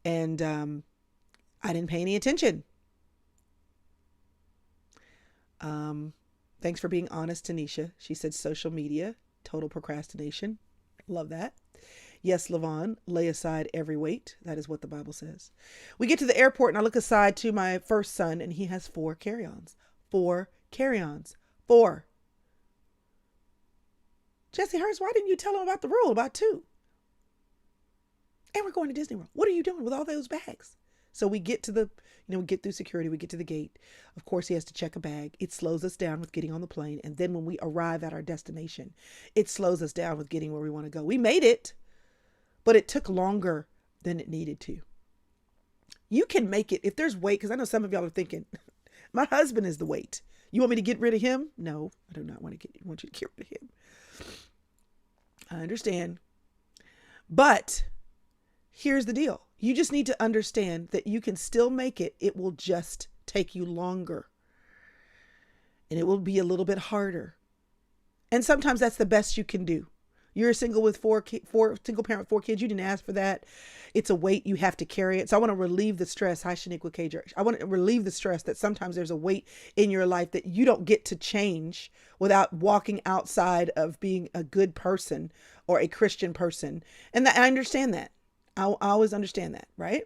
and I didn't pay any attention. Thanks for being honest, Tanisha. She said social media, total procrastination. Love that. Yes, Lavon, lay aside every weight. That is what the Bible says. We get to the airport and I look aside to my first son and he has 4 carry-ons. 4 carry-ons. 4. Jesse Hurst, why didn't you tell him about the rule about 2? And we're going to Disney World. What are you doing with all those bags? So we get to we get through security, we get to the gate. Of course, he has to check a bag. It slows us down with getting on the plane. And then when we arrive at our destination, it slows us down with getting where we want to go. We made it, but it took longer than it needed to. You can make it if there's weight, because I know some of y'all are thinking, my husband is the weight. You want me to get rid of him? No, I do not want you to get rid of him. I understand. But here's the deal. You just need to understand that you can still make it. It will just take you longer. And it will be a little bit harder. And sometimes that's the best you can do. You're a single with single parent with 4 kids. You didn't ask for that. It's a weight. You have to carry it. So I want to relieve the stress. Hi, Shaniqua K. I want to relieve the stress that sometimes there's a weight in your life that you don't get to change without walking outside of being a good person or a Christian person. And I understand that. I always understand that, right?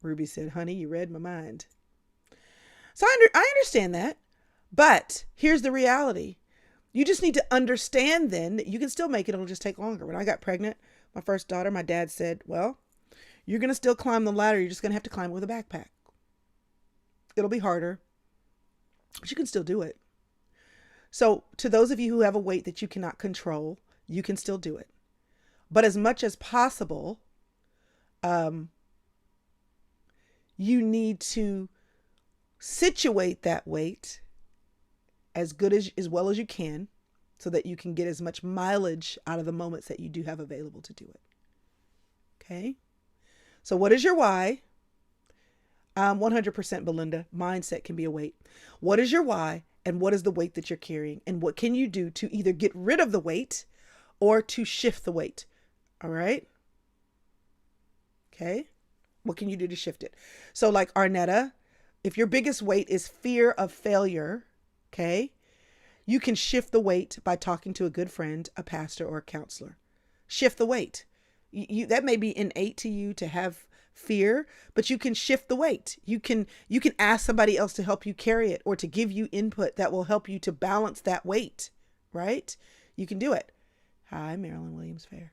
Ruby said, honey, you read my mind. So I understand that. But here's the reality. You just need to understand then that you can still make it. It'll just take longer. When I got pregnant, my first daughter, my dad said, well, you're going to still climb the ladder. You're just going to have to climb it with a backpack. It'll be harder, but you can still do it. So to those of you who have a weight that you cannot control, you can still do it. But as much as possible, you need to situate that weight as well as you can so that you can get as much mileage out of the moments that you do have available to do it. Okay. So what is your why? 100% Belinda, mindset can be a weight. What is your why and what is the weight that you're carrying? And what can you do to either get rid of the weight or to shift the weight? All right. Okay. What can you do to shift it? So like Arnetta, if your biggest weight is fear of failure, okay, you can shift the weight by talking to a good friend, a pastor, or a counselor. Shift the weight. That may be innate to you to have fear, but you can shift the weight. You can ask somebody else to help you carry it or to give you input that will help you to balance that weight, right? You can do it. Hi, Marilyn Williams Fair.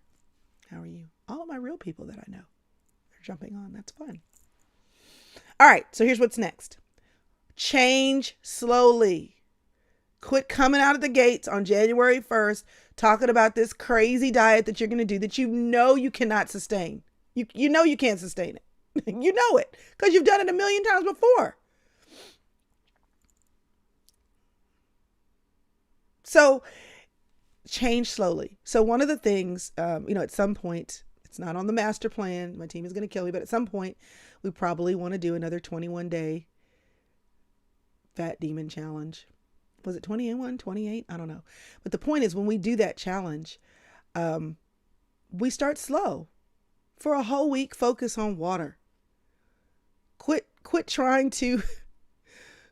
How are you? All of my real people that I know are jumping on. That's fun. All right. So here's what's next. Change slowly. Quit coming out of the gates on January 1st talking about this crazy diet that you're going to do that you know you cannot sustain. You know you can't sustain it. You know it because you've done it a million times before. So change slowly. So one of the things, at some point, it's not on the master plan. My team is going to kill me, but at some point we probably want to do another 21-day fat demon challenge. Was it 21, 28? I don't know. But the point is when we do that challenge, we start slow. For a whole week, focus on water. Quit trying to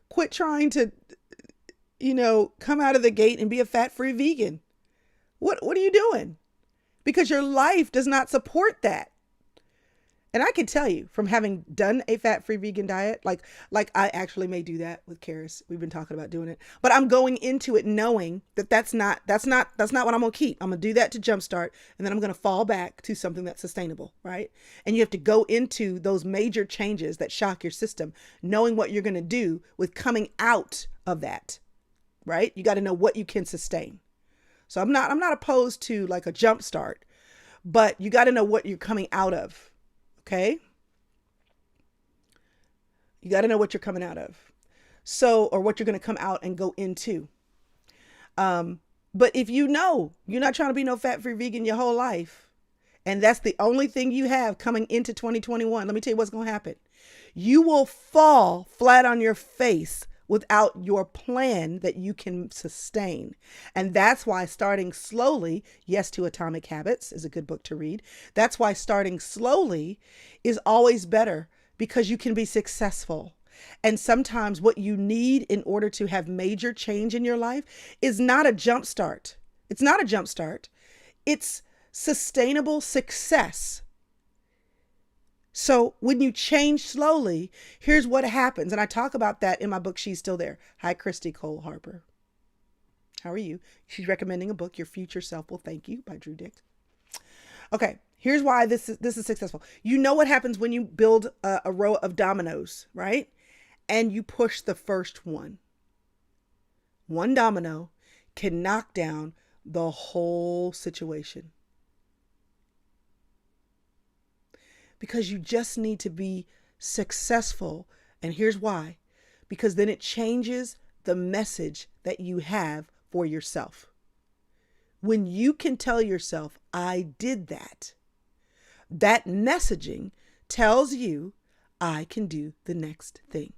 quit trying to, come out of the gate and be a fat-free vegan. What are you doing? Because your life does not support that. And I can tell you from having done a fat-free vegan diet, like I actually may do that with Karis. We've been talking about doing it, but I'm going into it knowing that that's not what I'm going to keep. I'm going to do that to jumpstart, and then I'm going to fall back to something that's sustainable, right? And you have to go into those major changes that shock your system, knowing what you're going to do with coming out of that, right? You got to know what you can sustain. So I'm not opposed to like a jumpstart, but you got to know what you're coming out of. Okay. You got to know what you're coming out of. So, or what you're going to come out and go into. But if you know you're not trying to be no fat-free vegan your whole life, and that's the only thing you have coming into 2021, let me tell you what's going to happen. You will fall flat on your face without your plan that you can sustain. And that's why starting slowly, Yes to Atomic Habits is a good book to read. That's why starting slowly is always better, because you can be successful. And sometimes what you need in order to have major change in your life is not a jump start. It's not a jump start. It's sustainable success. So when you change slowly, here's what happens. And I talk about that in my book, She's Still There. Hi, Christy Cole Harper. How are you? She's recommending a book, Your Future Self Will Thank You by Drew Dick. Okay, here's why this is successful. You know what happens when you build a row of dominoes, right? And you push the first one. One domino can knock down the whole situation. Because you just need to be successful. And here's why. Because then it changes the message that you have for yourself. When you can tell yourself, I did that, that messaging tells you, I can do the next thing.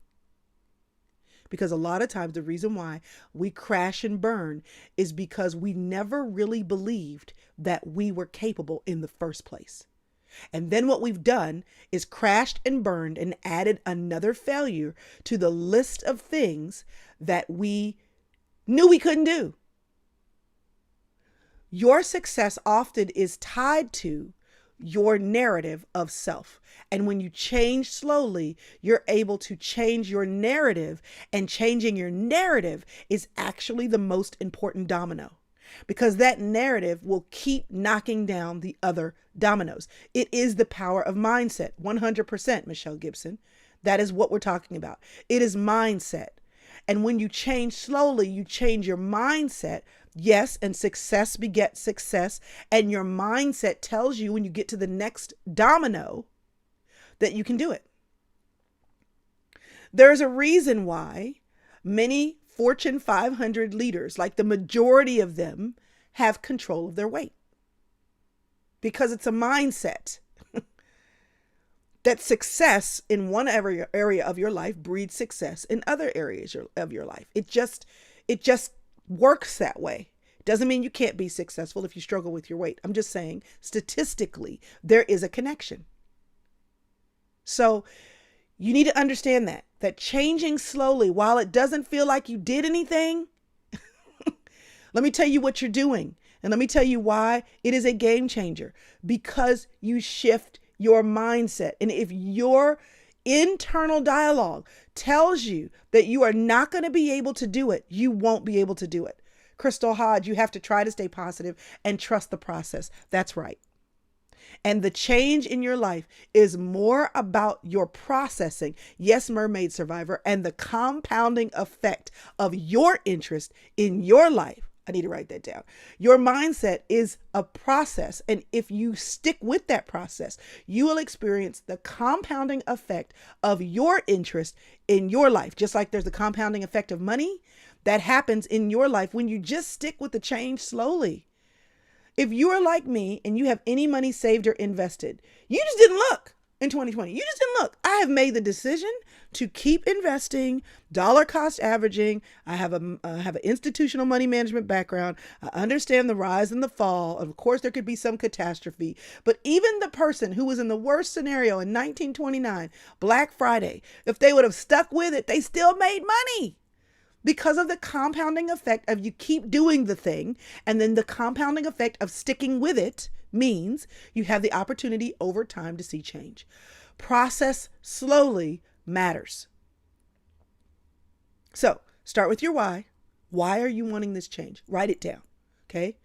Because a lot of times the reason why we crash and burn is because we never really believed that we were capable in the first place. And then what we've done is crashed and burned and added another failure to the list of things that we knew we couldn't do. Your success often is tied to your narrative of self. And when you change slowly, you're able to change your narrative, and changing your narrative is actually the most important domino. Because that narrative will keep knocking down the other dominoes. It is the power of mindset. 100%, Michelle Gibson. That is what we're talking about. It is mindset. And when you change slowly, you change your mindset. Yes, and success begets success. And your mindset tells you when you get to the next domino that you can do it. There's a reason why many Fortune 500 leaders, like the majority of them, have control of their weight. Because it's a mindset that success in one area of your life breeds success in other areas of your life. It just works that way. It doesn't mean you can't be successful if you struggle with your weight. I'm just saying statistically, there is a connection. So you need to understand that changing slowly, while it doesn't feel like you did anything, let me tell you what you're doing. And let me tell you why it is a game changer. Because you shift your mindset. And if your internal dialogue tells you that you are not going to be able to do it, you won't be able to do it. Crystal Hodge, you have to try to stay positive and trust the process. That's right. And the change in your life is more about your processing, yes, Mermaid Survivor, and the compounding effect of your interest in your life. I need to write that down. Your mindset is a process. And if you stick with that process, you will experience the compounding effect of your interest in your life. Just like there's the compounding effect of money that happens in your life when you just stick with the change slowly. If you are like me and you have any money saved or invested, you just didn't look. in 2020. You just didn't look. I have made the decision to keep investing, dollar cost averaging. I have an institutional money management background. I understand the rise and the fall. Of course, there could be some catastrophe, but even the person who was in the worst scenario in 1929, Black Friday, if they would have stuck with it, they still made money. Because of the compounding effect of you keep doing the thing, and then the compounding effect of sticking with it means you have the opportunity over time to see change. Process slowly matters. So start with your why. Why are you wanting this change? Write it down. Okay.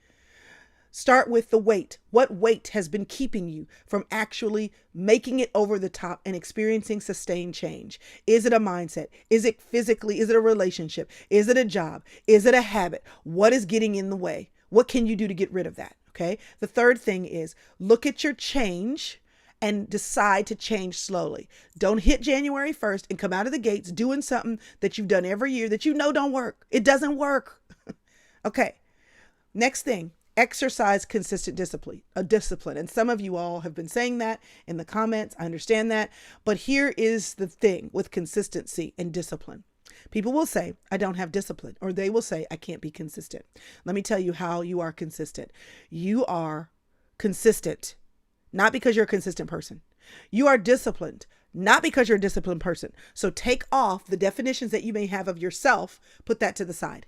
Start with the weight. What weight has been keeping you from actually making it over the top and experiencing sustained change? Is it a mindset? Is it physically? Is it a relationship? Is it a job? Is it a habit? What is getting in the way? What can you do to get rid of that? Okay. The third thing is look at your change and decide to change slowly. Don't hit January 1st and come out of the gates doing something that you've done every year that you know don't work. It doesn't work. Okay. Next thing. Exercise consistent discipline, And some of you all have been saying that in the comments. I understand that. But here is the thing with consistency and discipline. People will say, I don't have discipline, or they will say, I can't be consistent. Let me tell you how you are consistent. You are consistent, not because you're a consistent person. You are disciplined, not because you're a disciplined person. So take off the definitions that you may have of yourself, put that to the side.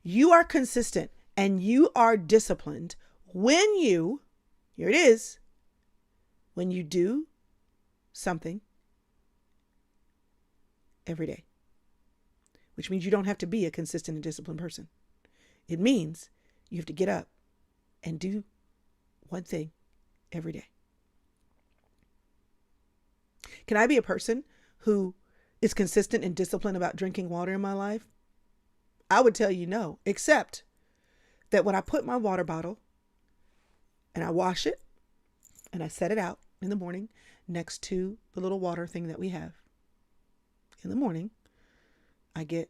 You are consistent. And you are disciplined when you, here it is, when you do something every day, which means you don't have to be a consistent and disciplined person. It means you have to get up and do one thing every day. Can I be a person who is consistent and disciplined about drinking water in my life? I would tell you no, except that when I put my water bottle and I wash it and I set it out in the morning next to the little water thing that we have. In the morning, I get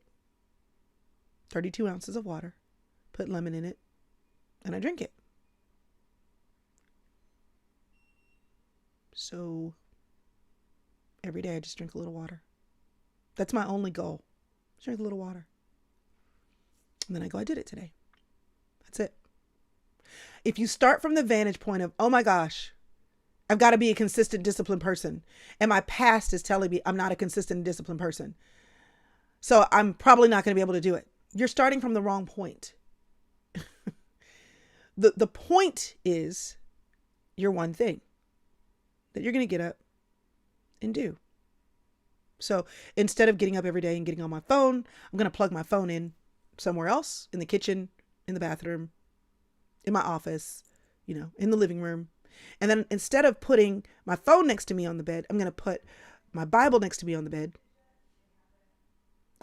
32 ounces of water, put lemon in it, and I drink it. So every day I just drink a little water. That's my only goal. Drink a little water. And then I go, I did it today. That's it. If you start from the vantage point of, oh my gosh, I've got to be a consistent, disciplined person, and my past is telling me I'm not a consistent and disciplined person, so I'm probably not going to be able to do it. You're starting from the wrong point. The point is your one thing that you're going to get up and do. So instead of getting up every day and getting on my phone, I'm going to plug my phone in somewhere else, in the kitchen, in the bathroom, in my office, in the living room. And then instead of putting my phone next to me on the bed, I'm going to put my Bible next to me on the bed.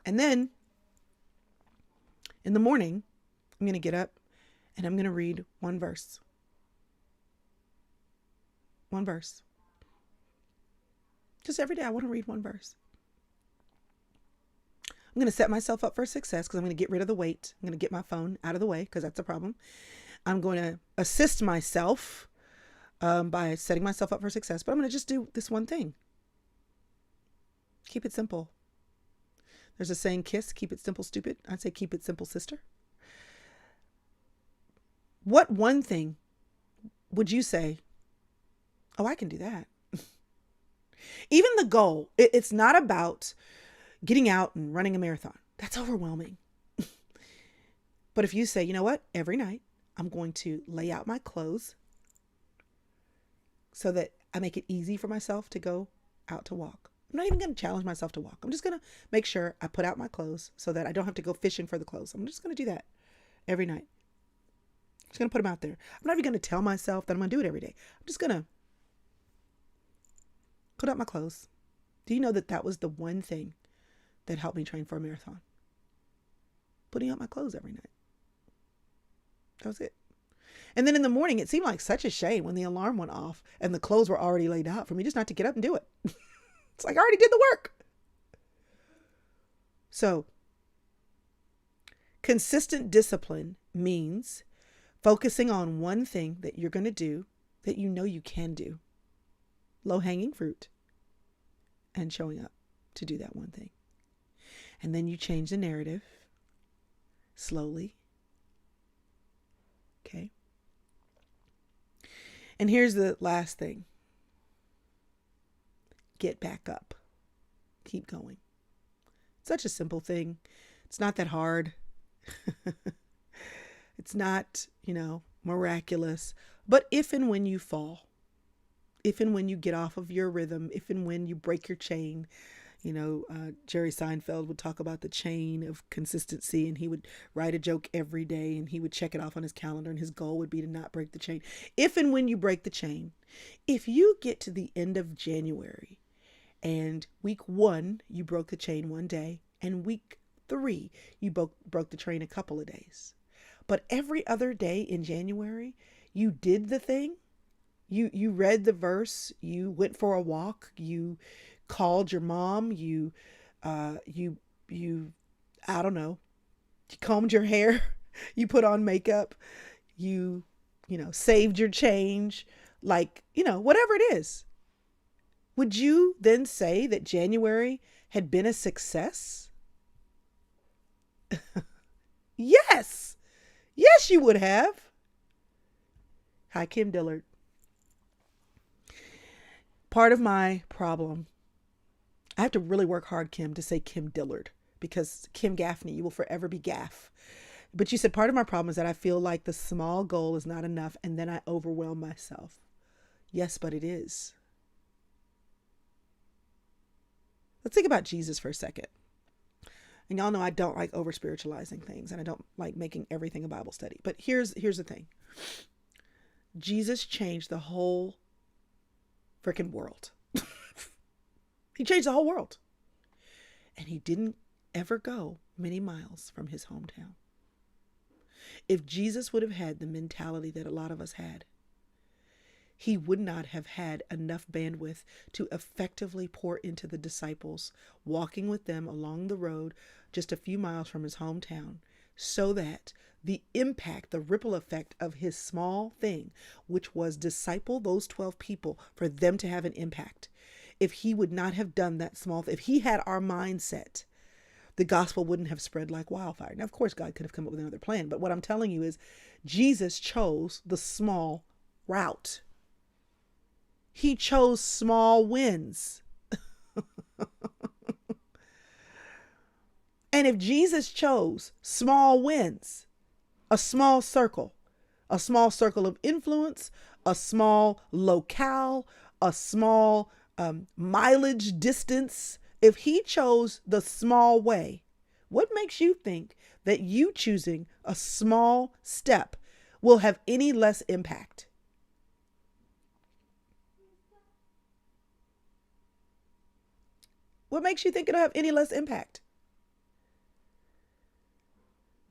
And then in the morning, I'm going to get up and I'm going to read one verse. One verse. Just every day I want to read one verse. I'm going to set myself up for success because I'm going to get rid of the weight. I'm going to get my phone out of the way because that's a problem. I'm going to assist myself by setting myself up for success. But I'm going to just do this one thing. Keep it simple. There's a saying, KISS, keep it simple, stupid. I'd say keep it simple, sister. What one thing would you say, oh, I can do that? Even the goal, it's not about getting out and running a marathon. That's overwhelming. But if you say, you know what, every night I'm going to lay out my clothes so that I make it easy for myself to go out to walk. I'm not even going to challenge myself to walk. I'm just going to make sure I put out my clothes so that I don't have to go fishing for the clothes. I'm just going to do that every night. I'm just going to put them out there. I'm not even going to tell myself that I'm going to do it every day. I'm just going to put out my clothes. Do you know that that was the one thing that helped me train for a marathon? Putting out my clothes every night. That was it. And then in the morning, it seemed like such a shame when the alarm went off and the clothes were already laid out for me just not to get up and do it. It's like I already did the work. So consistent discipline means focusing on one thing that you're going to do that you know you can do. Low-hanging fruit. and showing up to do that one thing. And then you change the narrative slowly. Okay. And here's the last thing. Get back up. Keep going. Such a simple thing. It's not that hard. It's not, miraculous. But if and when you fall, if and when you get off of your rhythm, if and when you break your chain, Jerry Seinfeld would talk about the chain of consistency, and he would write a joke every day and he would check it off on his calendar, and his goal would be to not break the chain. If and when you break the chain, if you get to the end of January and week 1, you broke the chain one day, and week 3, you broke the chain a couple of days. But every other day in January, you did the thing. You read the verse, you went for a walk, you called your mom, you I don't know, you combed your hair, you put on makeup, you saved your change, whatever it is. Would you then say that January had been a success? Yes. Yes, you would have. Hi, Kim Dillard. Part of my problem, I have to really work hard, Kim, to say Kim Dillard, because Kim Gaffney, you will forever be Gaff. But you said part of my problem is that I feel like the small goal is not enough, and then I overwhelm myself. Yes, but it is. Let's think about Jesus for a second. And y'all know I don't like over spiritualizing things, and I don't like making everything a Bible study. But here's the thing. Jesus changed the whole freaking world. He changed the whole world. And he didn't ever go many miles from his hometown. If Jesus would have had the mentality that a lot of us had, he would not have had enough bandwidth to effectively pour into the disciples, walking with them along the road just a few miles from his hometown, so that the impact, the ripple effect of his small thing, which was disciple those 12 people, for them to have an impact. If he would not have done that small thing, if he had our mindset, the gospel wouldn't have spread like wildfire. Now, of course, God could have come up with another plan, but what I'm telling you is Jesus chose the small route. He chose small wins. And if Jesus chose small wins, a small circle of influence, a small locale, a small mileage distance, if he chose the small way, what makes you think that you choosing a small step will have any less impact? What makes you think it'll have any less impact?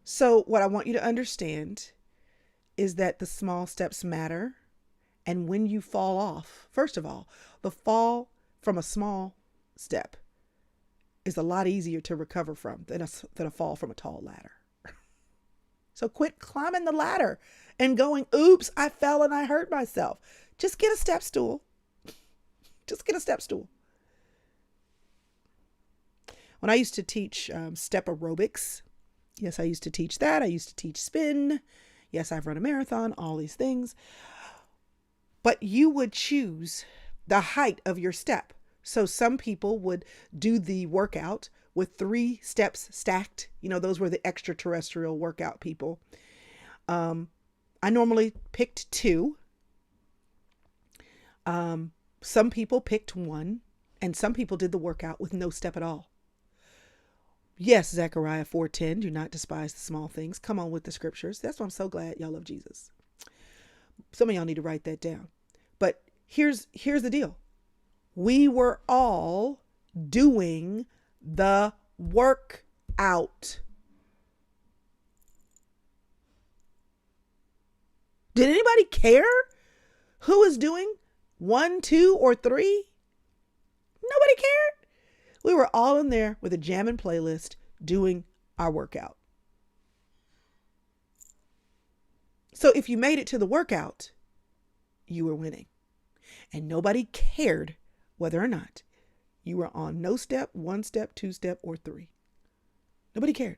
So what I want you to understand is that the small steps matter. And when you fall off, first of all, the fall from a small step is a lot easier to recover from than a fall from a tall ladder. So quit climbing the ladder and going, oops, I fell and I hurt myself. Just get a step stool. Just get a step stool. When I used to teach step aerobics, yes, I used to teach that. I used to teach spin. Yes, I've run a marathon, all these things. But you would choose the height of your step. So some people would do the workout with 3 steps stacked. Those were the extraterrestrial workout people. I normally picked 2. Some people picked 1, and some people did the workout with no step at all. Yes, Zechariah 4:10, do not despise the small things. Come on with the scriptures. That's why I'm so glad y'all love Jesus. Some of y'all need to write that down. But here's the deal. We were all doing the workout. Did anybody care who was doing 1, 2, or 3? Nobody cared. We were all in there with a jamming playlist doing our workout. So if you made it to the workout, you were winning. And nobody cared whether or not You were on no step, one step, two step, or three. Nobody cared.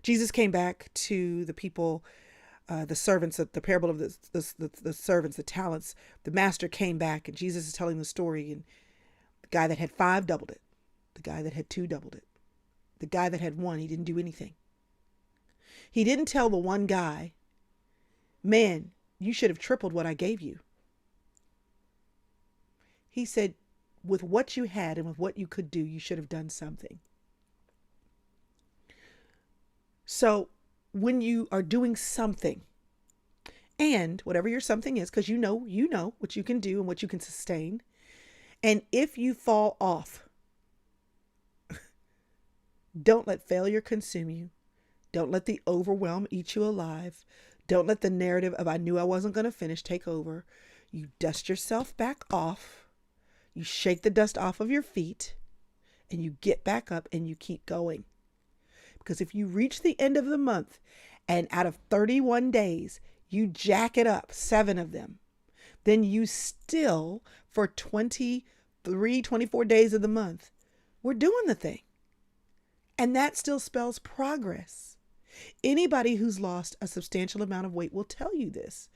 Jesus came back to the people, the servants, the parable of the servants, the talents. The master came back, and Jesus is telling the story. And the guy that had 5 doubled it. The guy that had 2 doubled it. The guy that had 1, he didn't do anything. He didn't tell the one guy, man, you should have tripled what I gave you. He said, with what you had and with what you could do, you should have done something. So when you are doing something, and whatever your something is, because you know what you can do and what you can sustain. And if you fall off, don't let failure consume you. Don't let the overwhelm eat you alive. Don't let the narrative of I knew I wasn't going to finish take over. You dust yourself back off. You shake the dust off of your feet and you get back up and you keep going. Because if you reach the end of the month and out of 31 days, you jack it up, 7 of them, then you still, for 23, 24 days of the month, we're doing the thing. And that still spells progress. Anybody who's lost a substantial amount of weight will tell you this.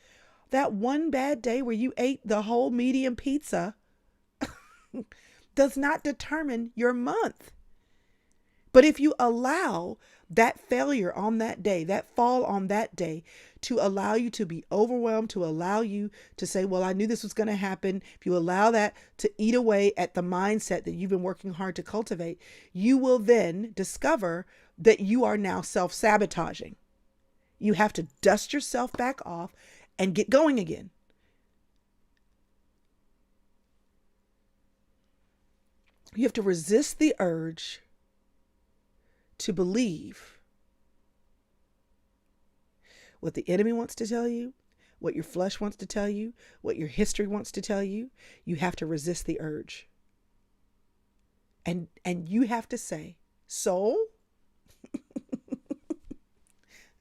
That one bad day where you ate the whole medium pizza does not determine your month. But if you allow that failure on that day, that fall on that day, to allow you to be overwhelmed, to allow you to say, well, I knew this was going to happen. If you allow that to eat away at the mindset that you've been working hard to cultivate, you will then discover that you are now self-sabotaging. You have to dust yourself back off and get going again. You have to resist the urge to believe what the enemy wants to tell you, what your flesh wants to tell you, what your history wants to tell you. You have to resist the urge. And you have to say, soul.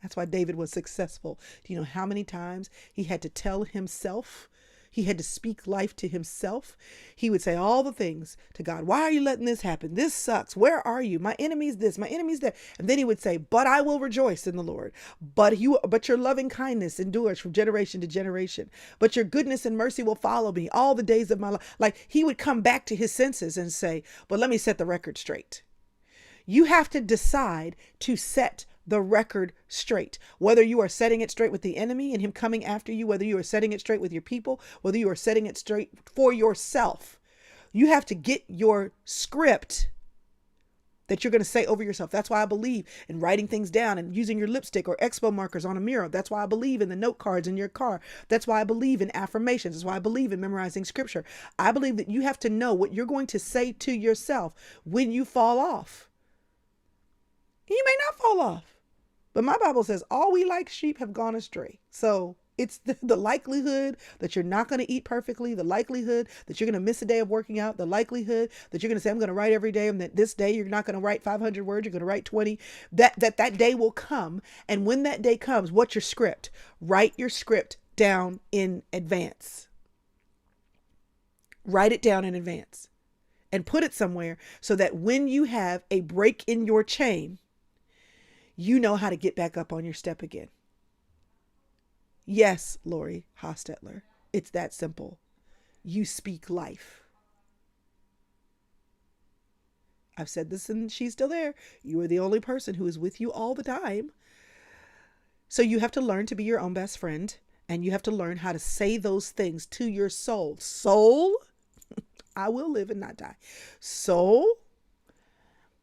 That's why David was successful. Do you know how many times he had to tell himself? He had to speak life to himself. He would say all the things to God. Why are you letting this happen? This sucks. Where are you? My enemy's this, my enemy's that. And then he would say, but I will rejoice in the Lord. But your loving kindness endures from generation to generation. But your goodness and mercy will follow me all the days of my life. Like he would come back to his senses and say, but let me set the record straight. You have to decide to set the record straight, whether you are setting it straight with the enemy and him coming after you, whether you are setting it straight with your people, whether you are setting it straight for yourself. You have to get your script that you're going to say over yourself. That's why I believe in writing things down and using your lipstick or expo markers on a mirror. That's why I believe in the note cards in your car. That's why I believe in affirmations. That's why I believe in memorizing scripture. I believe that you have to know what you're going to say to yourself when you fall off. You may not fall off. But my Bible says all we like sheep have gone astray. So it's the likelihood that you're not going to eat perfectly, the likelihood that you're going to miss a day of working out, the likelihood that you're going to say, I'm going to write every day, and that this day you're not going to write 500 words, you're going to write 20, that day will come. And when that day comes, what's your script? Write your script down in advance. Write it down in advance and put it somewhere so that when you have a break in your chain, you know how to get back up on your step again. Yes, Lori Hostetler, it's that simple. You speak life. I've said this and she's still there. You are the only person who is with you all the time. So you have to learn to be your own best friend, and you have to learn how to say those things to your soul. Soul, I will live and not die. Soul,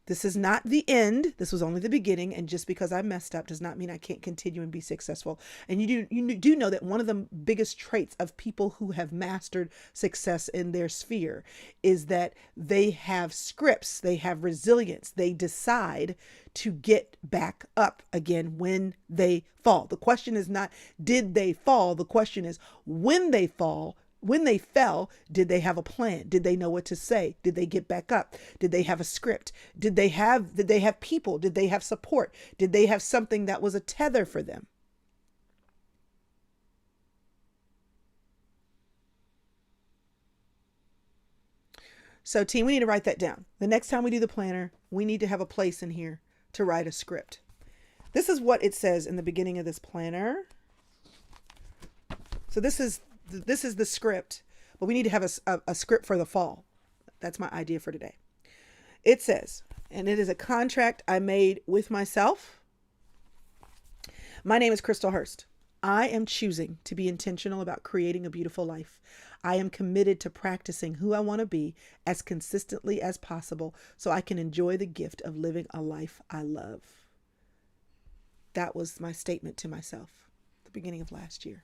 this is not the end. This was only the beginning. And just because I messed up does not mean I can't continue and be successful. And you do know that one of the biggest traits of people who have mastered success in their sphere is that they have scripts, they have resilience, they decide to get back up again when they fall. The question is not, did they fall? The question is, when they fall, when they fell, did they have a plan? Did they know what to say? Did they get back up? Did they have a script? Did they have people? Did they have support? Did they have something that was a tether for them? So, team, we need to write that down. The next time we do the planner, we need to have a place in here to write a script. This is what it says in the beginning of this planner. So this is the script, but we need to have a script for the fall. That's my idea for today. It says, and it is a contract I made with myself. My name is Crystal Hurst. I am choosing to be intentional about creating a beautiful life. I am committed to practicing who I want to be as consistently as possible so I can enjoy the gift of living a life I love. That was my statement to myself at the beginning of last year.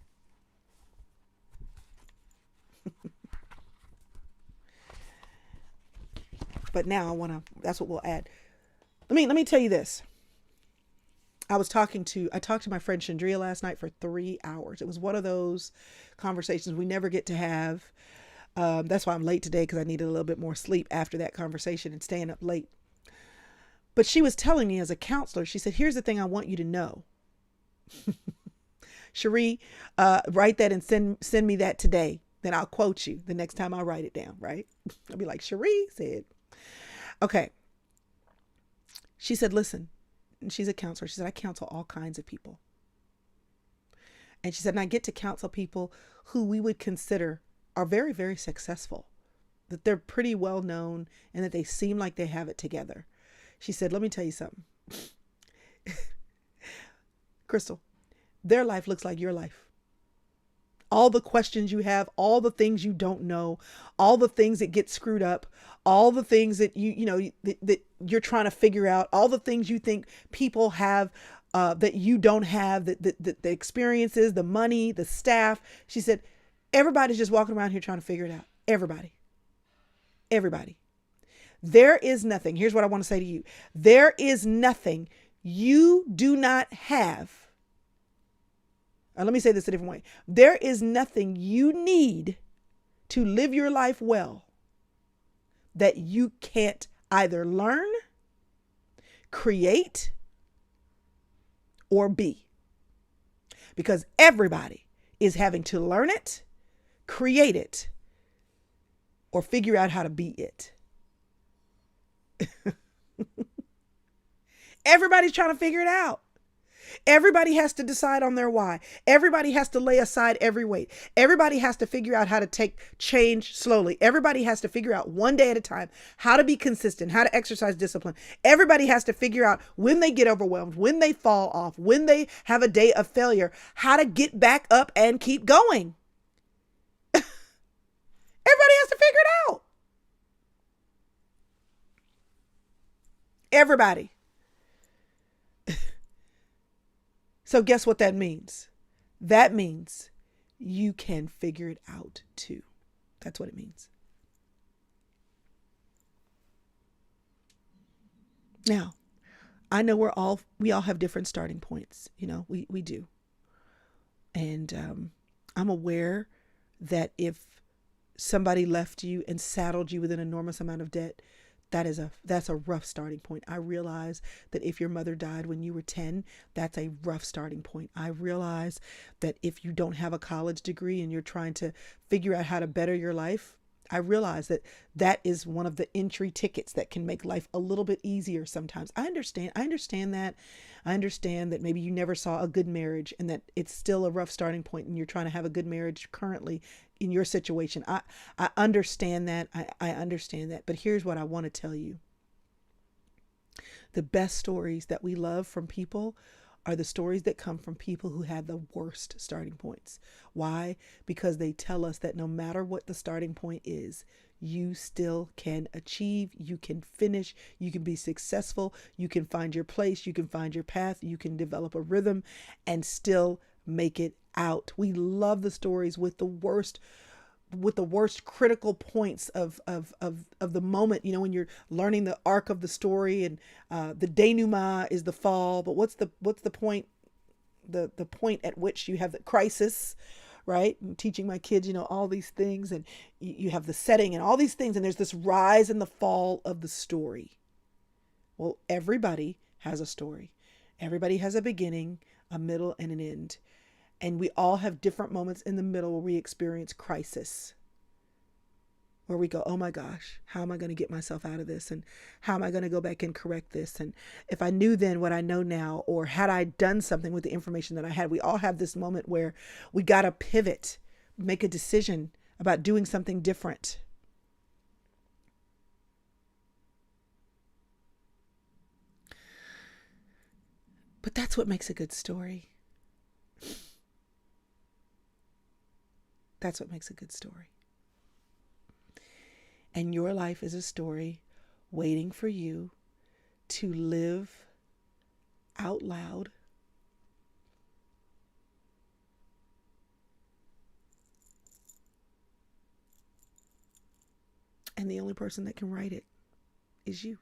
But now that's what we'll add. Let me tell you this. I talked to my friend Chandria last night for 3 hours. It was one of those conversations we never get to have. That's why I'm late today, because I needed a little bit more sleep after that conversation and staying up late. But she was telling me, as a counselor, she said, here's the thing I want you to know. Cherie, write that and send me that today. Then I'll quote you the next time I write it down, right? I'll be like, Cherie said. Okay. She said, listen, and she's a counselor. She said, I counsel all kinds of people. And she said, and I get to counsel people who we would consider are very, very successful, that they're pretty well known and that they seem like they have it together. She said, let me tell you something. Crystal, their life looks like your life. All the questions you have, all the things you don't know, all the things that get screwed up, all the things that that you're trying to figure out, all the things you think people have that you don't have, the experiences, the money, the staff. She said, everybody's just walking around here trying to figure it out. Everybody. There is nothing. Here's what I want to say to you. There is nothing you do not have. Let me say this a different way. There is nothing you need to live your life well that you can't either learn, create, or be. Because everybody is having to learn it, create it, or figure out how to be it. Everybody's trying to figure it out. Everybody has to decide on their why. Everybody has to lay aside every weight. Everybody has to figure out how to take change slowly. Everybody has to figure out one day at a time how to be consistent, how to exercise discipline. Everybody has to figure out when they get overwhelmed, when they fall off, when they have a day of failure, how to get back up and keep going. Everybody has to figure it out. Everybody. So guess what that means? That means you can figure it out too. That's what it means. Now, I know we all have different starting points. We do. And I'm aware that if somebody left you and saddled you with an enormous amount of debt, that's a rough starting point. I realize that if your mother died when you were 10, that's a rough starting point. I realize that if you don't have a college degree and you're trying to figure out how to better your life, I realize that is one of the entry tickets that can make life a little bit easier sometimes. I understand that. I understand that maybe you never saw a good marriage and that it's still a rough starting point and you're trying to have a good marriage currently in your situation. I understand that. I understand that. But here's what I want to tell you. The best stories that we love from people are the stories that come from people who had the worst starting points. Why? Because they tell us that no matter what the starting point is, you still can achieve, you can finish, you can be successful, you can find your place, you can find your path, you can develop a rhythm and still make it out. We love the stories with the worst critical points of the moment, when you're learning the arc of the story and the denouement is the fall, but what's the point, the point at which you have the crisis, right? I'm teaching my kids, all these things, and you have the setting and all these things, and there's this rise and the fall of the story. Well, everybody has a story. Everybody has a beginning, a middle, and an end. And we all have different moments in the middle where we experience crisis. where we go, oh my gosh, how am I going to get myself out of this? And how am I going to go back and correct this? And if I knew then what I know now, or had I done something with the information that I had, we all have this moment where we got to pivot, make a decision about doing something different. But that's what makes a good story. That's what makes a good story. And your life is a story waiting for you to live out loud. And the only person that can write it is you.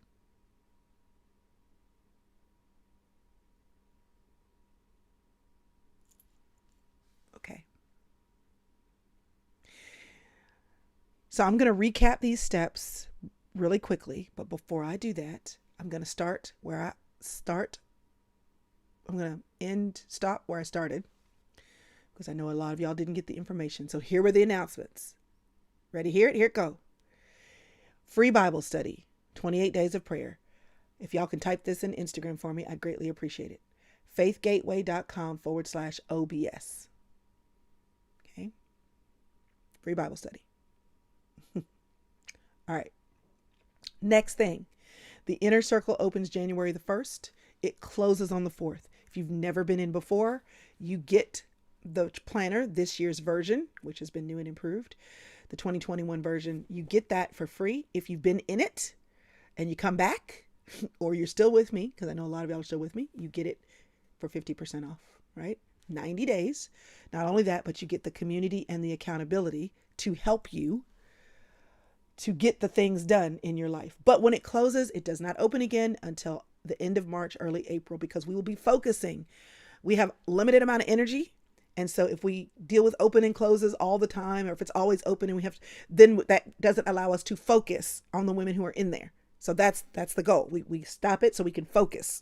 Okay. So I'm going to recap these steps really quickly. But before I do that, I'm going to start where I start. I'm going to stop where I started, because I know a lot of y'all didn't get the information. So here were the announcements. Ready? Here it go. Free Bible study, 28 days of prayer. If y'all can type this in Instagram for me, I'd greatly appreciate it. faithgateway.com/OBS. Okay. Free Bible study. All right. Next thing, the Inner Circle opens January the 1st. It closes on the 4th. If you've never been in before, you get the planner, this year's version, which has been new and improved, the 2021 version. You get that for free. If you've been in it and you come back, or you're still with me, because I know a lot of y'all are still with me, you get it for 50% off, right? 90 days. Not only that, but you get the community and the accountability to help you to get the things done in your life. But when it closes, it does not open again until the end of March, early April, because we will be focusing. We have limited amount of energy. And so if we deal with open and closes all the time, or if it's always open and we have, then that doesn't allow us to focus on the women who are in there. So that's the goal. We stop it so we can focus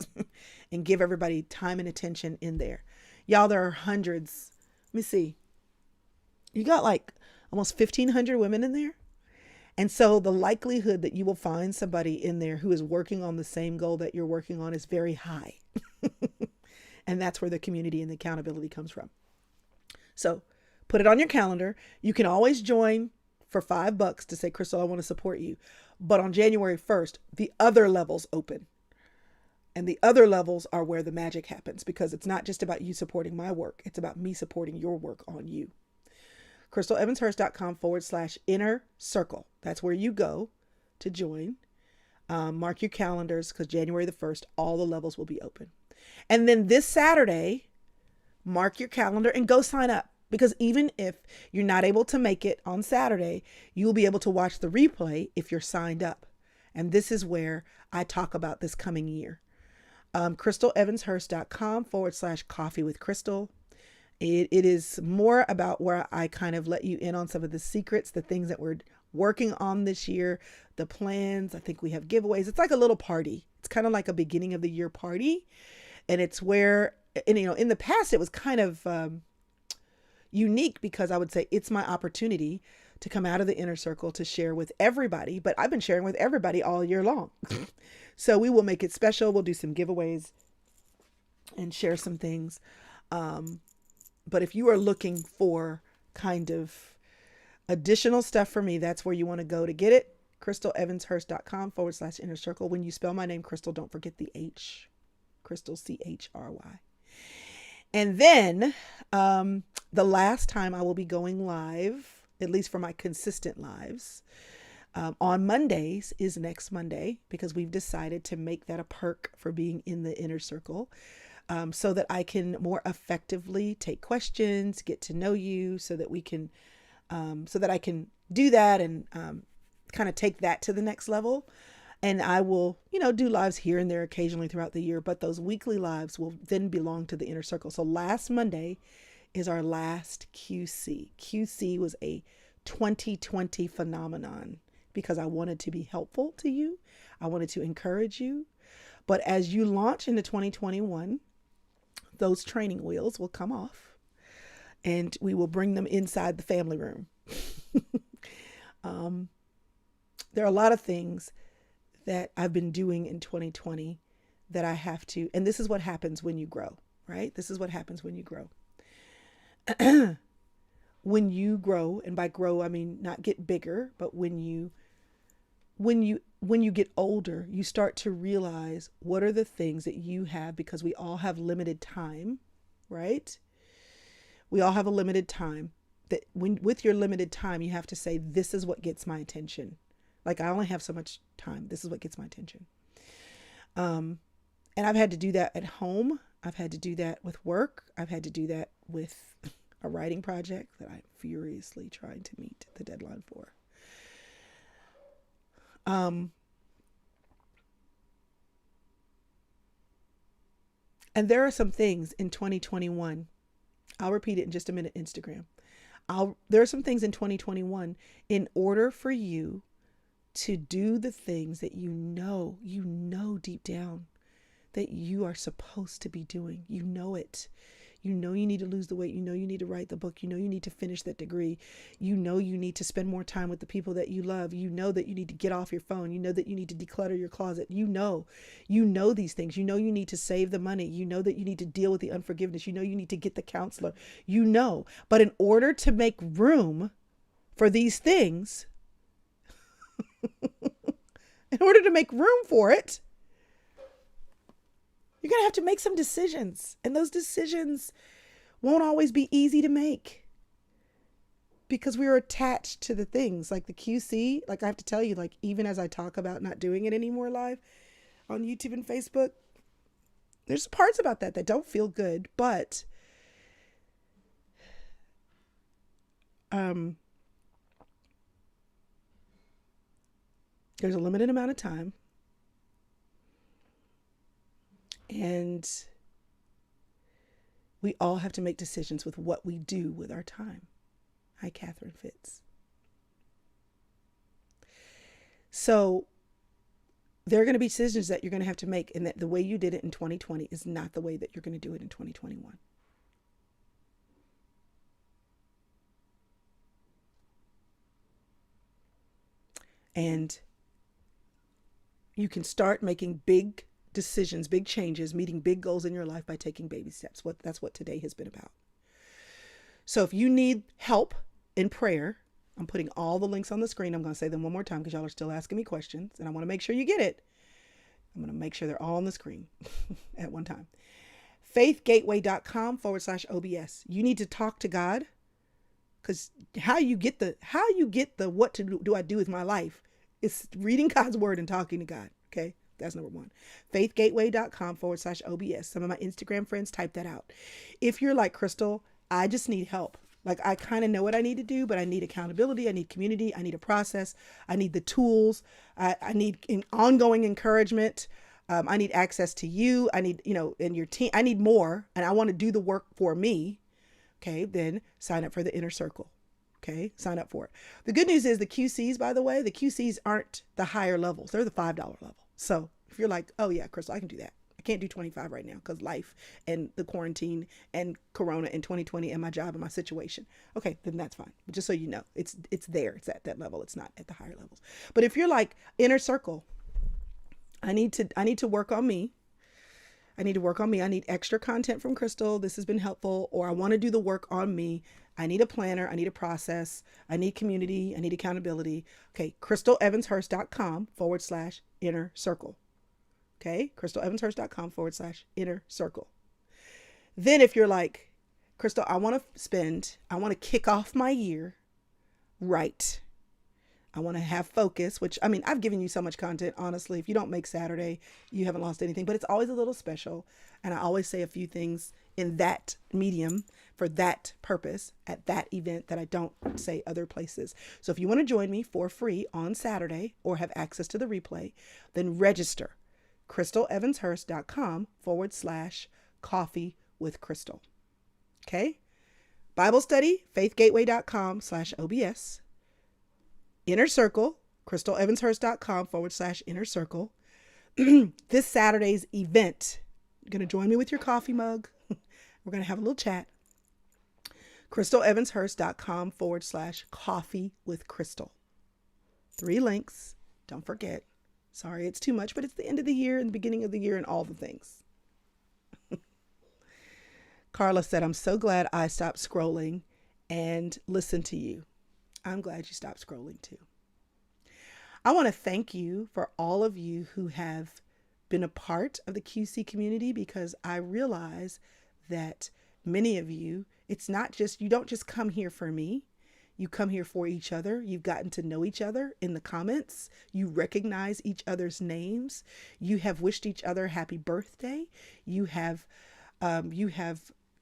and give everybody time and attention in there. Y'all, there are hundreds. Let me see. You got like almost 1,500 women in there. And so the likelihood that you will find somebody in there who is working on the same goal that you're working on is very high. And that's where the community and the accountability comes from. So put it on your calendar. You can always join for $5 to say, Crystal, I want to support you. But on January 1st, the other levels open. And the other levels are where the magic happens, because it's not just about you supporting my work. It's about me supporting your work on you. crystalevanshurst.com/inner circle. That's where you go to join. Mark your calendars, because January the 1st, all the levels will be open. And then this Saturday, mark your calendar and go sign up, because even if you're not able to make it on Saturday, you will be able to watch the replay if you're signed up. And this is where I talk about this coming year. crystalevanshurst.com/coffee with Crystal. It is more about where I kind of let you in on some of the secrets, the things that we're working on this year, the plans. I think we have giveaways. It's like a little party. It's kind of like a beginning of the year party. And it's where, and, in the past, it was kind of unique, because I would say it's my opportunity to come out of the inner circle to share with everybody. But I've been sharing with everybody all year long. So we will make it special. We'll do some giveaways and share some things. But if you are looking for kind of additional stuff from me, that's where you want to go to get it. crystalevanshurst.com/inner circle. When you spell my name, Crystal, don't forget the H. Crystal, CHRY. And then the last time I will be going live, at least for my consistent lives, on Mondays, is next Monday, because we've decided to make that a perk for being in the inner circle. So that I can more effectively take questions, get to know you, so that we can, so that I can do that and kind of take that to the next level. And I will, do lives here and there occasionally throughout the year, but those weekly lives will then belong to the inner circle. So last Monday is our last QC. QC was a 2020 phenomenon, because I wanted to be helpful to you. I wanted to encourage you. But as you launch into 2021, those training wheels will come off and we will bring them inside the family room. There are a lot of things that I've been doing in 2020 that I have to, and this is what happens when you grow, right? This is what happens when you grow. When you grow, and by grow I mean not get bigger, but when you get older, you start to realize what are the things that you have, because we all have limited time, right? We all have a limited time. That when with your limited time, you have to say, this is what gets my attention. Like, I only have so much time. This is what gets my attention. And I've had to do that at home. I've had to do that with work. I've had to do that with a writing project that I'm furiously trying to meet the deadline for. And there are some things in 2021. I'll repeat it in just a minute, Instagram. There are some things in 2021 in order for you to do the things that you know deep down that you are supposed to be doing. You know it. You know you need to lose the weight. You know you need to write the book. You know you need to finish that degree. You know you need to spend more time with the people that you love. You know that you need to get off your phone. You know that you need to declutter your closet. You know these things. You know you need to save the money. You know that you need to deal with the unforgiveness. You know you need to get the counselor. You know. But in order to make room for these things, in order to make room for it, you're going to have to make some decisions. And those decisions won't always be easy to make because we're attached to the things like the QC. Like, I have to tell you, like, even as I talk about not doing it anymore live on YouTube and Facebook, there's parts about that don't feel good, but there's a limited amount of time. And we all have to make decisions with what we do with our time. Hi, Catherine Fitz. So there are going to be decisions that you're going to have to make, and that the way you did it in 2020 is not the way that you're going to do it in 2021. And you can start making big decisions, big changes, meeting big goals in your life by taking baby steps. That's what today has been about. So if you need help in prayer, I'm putting all the links on the screen. I'm going to say them one more time because y'all are still asking me questions and I want to make sure you get it. I'm going to make sure they're all on the screen at one time. faithgateway.com/OBS. You need to talk to God, because how you get the what to do I do with my life is reading God's word and talking to God. Okay. That's number one. faithgateway.com/OBS. Some of my Instagram friends type that out. If you're like, Crystal, I just need help. Like, I kind of know what I need to do, but I need accountability. I need community. I need a process. I need the tools. I need ongoing encouragement. I need access to you. I need, and your team. I need more. And I want to do the work for me. Okay. Then sign up for the inner circle. Okay. Sign up for it. The good news is the QCs, by the way, the QCs aren't the higher levels. They're the $5 level. So if you're like, oh yeah, Crystal, I can do that. I can't do 25 right now because life and the quarantine and Corona in 2020 and my job and my situation. Okay, then that's fine. But just so you know, it's there. It's at that level. It's not at the higher levels. But if you're like inner circle, I need to work on me. I need to work on me. I need extra content from Crystal. This has been helpful. Or I want to do the work on me. I need a planner. I need a process. I need community. I need accountability. Okay. CrystalEvansHurst.com/inner circle. Okay. CrystalEvansHurst.com/inner circle. Then if you're like, Crystal, I want to kick off my year right. I want to have focus, which, I mean, I've given you so much content. Honestly, if you don't make Saturday, you haven't lost anything, but it's always a little special. And I always say a few things in that medium for that purpose at that event that I don't say other places. So if you want to join me for free on Saturday or have access to the replay, then register CrystalEvansHurst.com/coffee with Crystal. Okay. Bible study, faithgateway.com/OBS. Inner circle, CrystalEvansHurst.com/inner circle. This Saturday's event, you're going to join me with your coffee mug. We're going to have a little chat. CrystalEvansHurst.com/coffee with Crystal. 3 links. Don't forget. Sorry, it's too much, but it's the end of the year and the beginning of the year and all the things. Carla said, I'm so glad I stopped scrolling and listened to you. I'm glad you stopped scrolling too. I want to thank you for all of you who have been a part of the QC community, because I realize that many of you, it's not just, you don't just come here for me. You come here for each other. You've gotten to know each other in the comments. You recognize each other's names. You have wished each other happy birthday. You have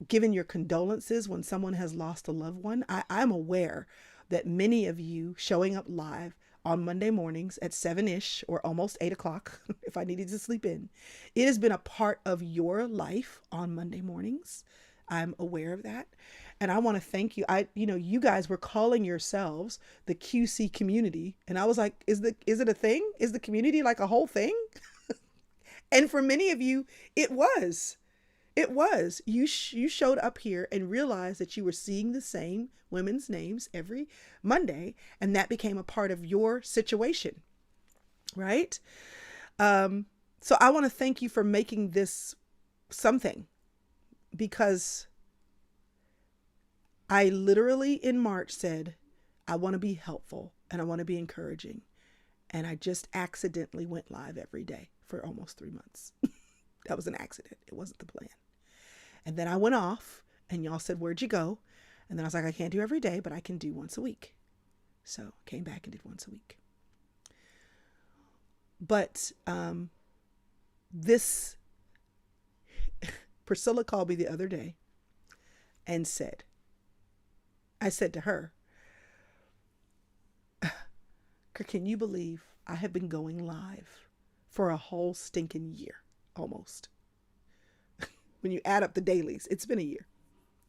given your condolences when someone has lost a loved one. I'm aware that many of you showing up live on Monday mornings at 7-ish or almost 8 o'clock, if I needed to sleep in, it has been a part of your life on Monday mornings. I'm aware of that. And I want to thank you. You guys were calling yourselves the QC community. And I was like, is it a thing? Is the community like a whole thing? And for many of you, it was. It was. You showed up here and realized that you were seeing the same women's names every Monday, and that became a part of your situation, right? So I want to thank you for making this something, because I literally in March said, I want to be helpful and I want to be encouraging. And I just accidentally went live every day for almost 3 months. That was an accident. It wasn't the plan. And then I went off and y'all said, where'd you go? And then I was like, I can't do every day, but I can do once a week. So I came back and did once a week. But this, Priscilla called me the other day and said, I said to her, can you believe I have been going live for a whole stinking year, almost? When you add up the dailies, it's been a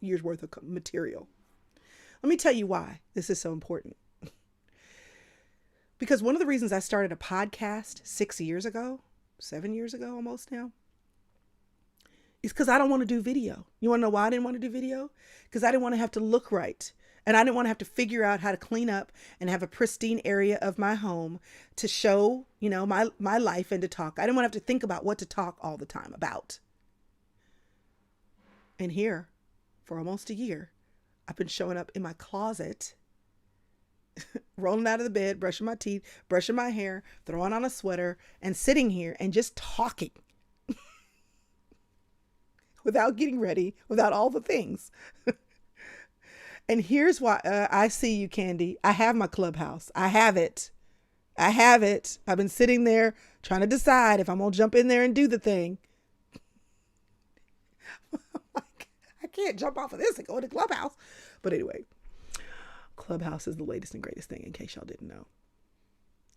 year's worth of material. Let me tell you why this is so important. Because one of the reasons I started a podcast 7 years ago almost now, is because I don't want to do video. You want to know why I didn't want to do video? Because I didn't want to have to look right. And I didn't want to have to figure out how to clean up and have a pristine area of my home to show, my life and to talk. I didn't want to have to think about what to talk all the time about. And here, for almost a year, I've been showing up in my closet, rolling out of the bed, brushing my teeth, brushing my hair, throwing on a sweater, and sitting here and just talking without getting ready, without all the things. And here's why I see you, Candy. I have my Clubhouse. I have it. I've been sitting there trying to decide if I'm going to jump in there and do the thing. I can't jump off of this and go to Clubhouse. But anyway, Clubhouse is the latest and greatest thing, in case y'all didn't know.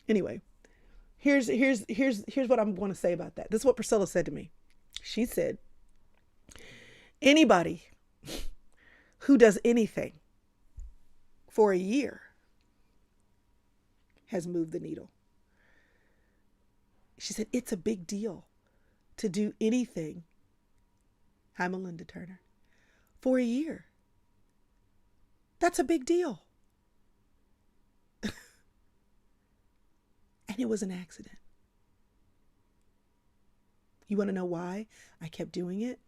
Anyway, here's what I'm going to say about that. This is what Priscilla said to me. She said, anybody who does anything for a year has moved the needle. She said, it's a big deal to do anything. Hi, Melinda Turner. For a year. That's a big deal. And it was an accident. You want to know why I kept doing it?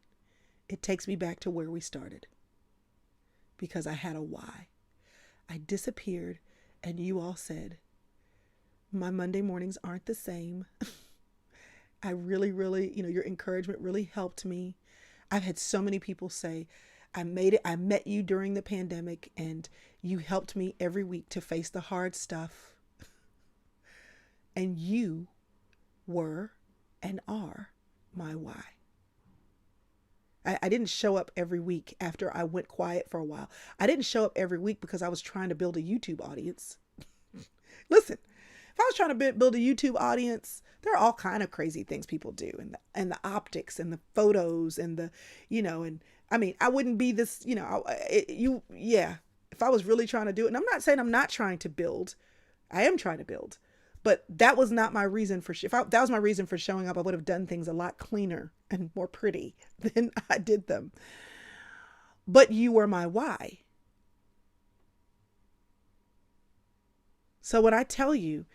It takes me back to where we started. Because I had a why. I disappeared and you all said, my Monday mornings aren't the same. I really, your encouragement really helped me. I've had so many people say, I made it. I met you during the pandemic and you helped me every week to face the hard stuff. And you were and are my why. I didn't show up every week after I went quiet for a while. I didn't show up every week because I was trying to build a YouTube audience. Listen, if I was trying to build a YouTube audience, there are all kind of crazy things people do, and the optics and the photos and the, and I mean, I wouldn't be this, if I was really trying to do it, and I'm not saying I'm not trying to build, I am trying to build, but that was not my reason for, that was my reason for showing up, I would have done things a lot cleaner and more pretty than I did them. But you were my why. So when I tell you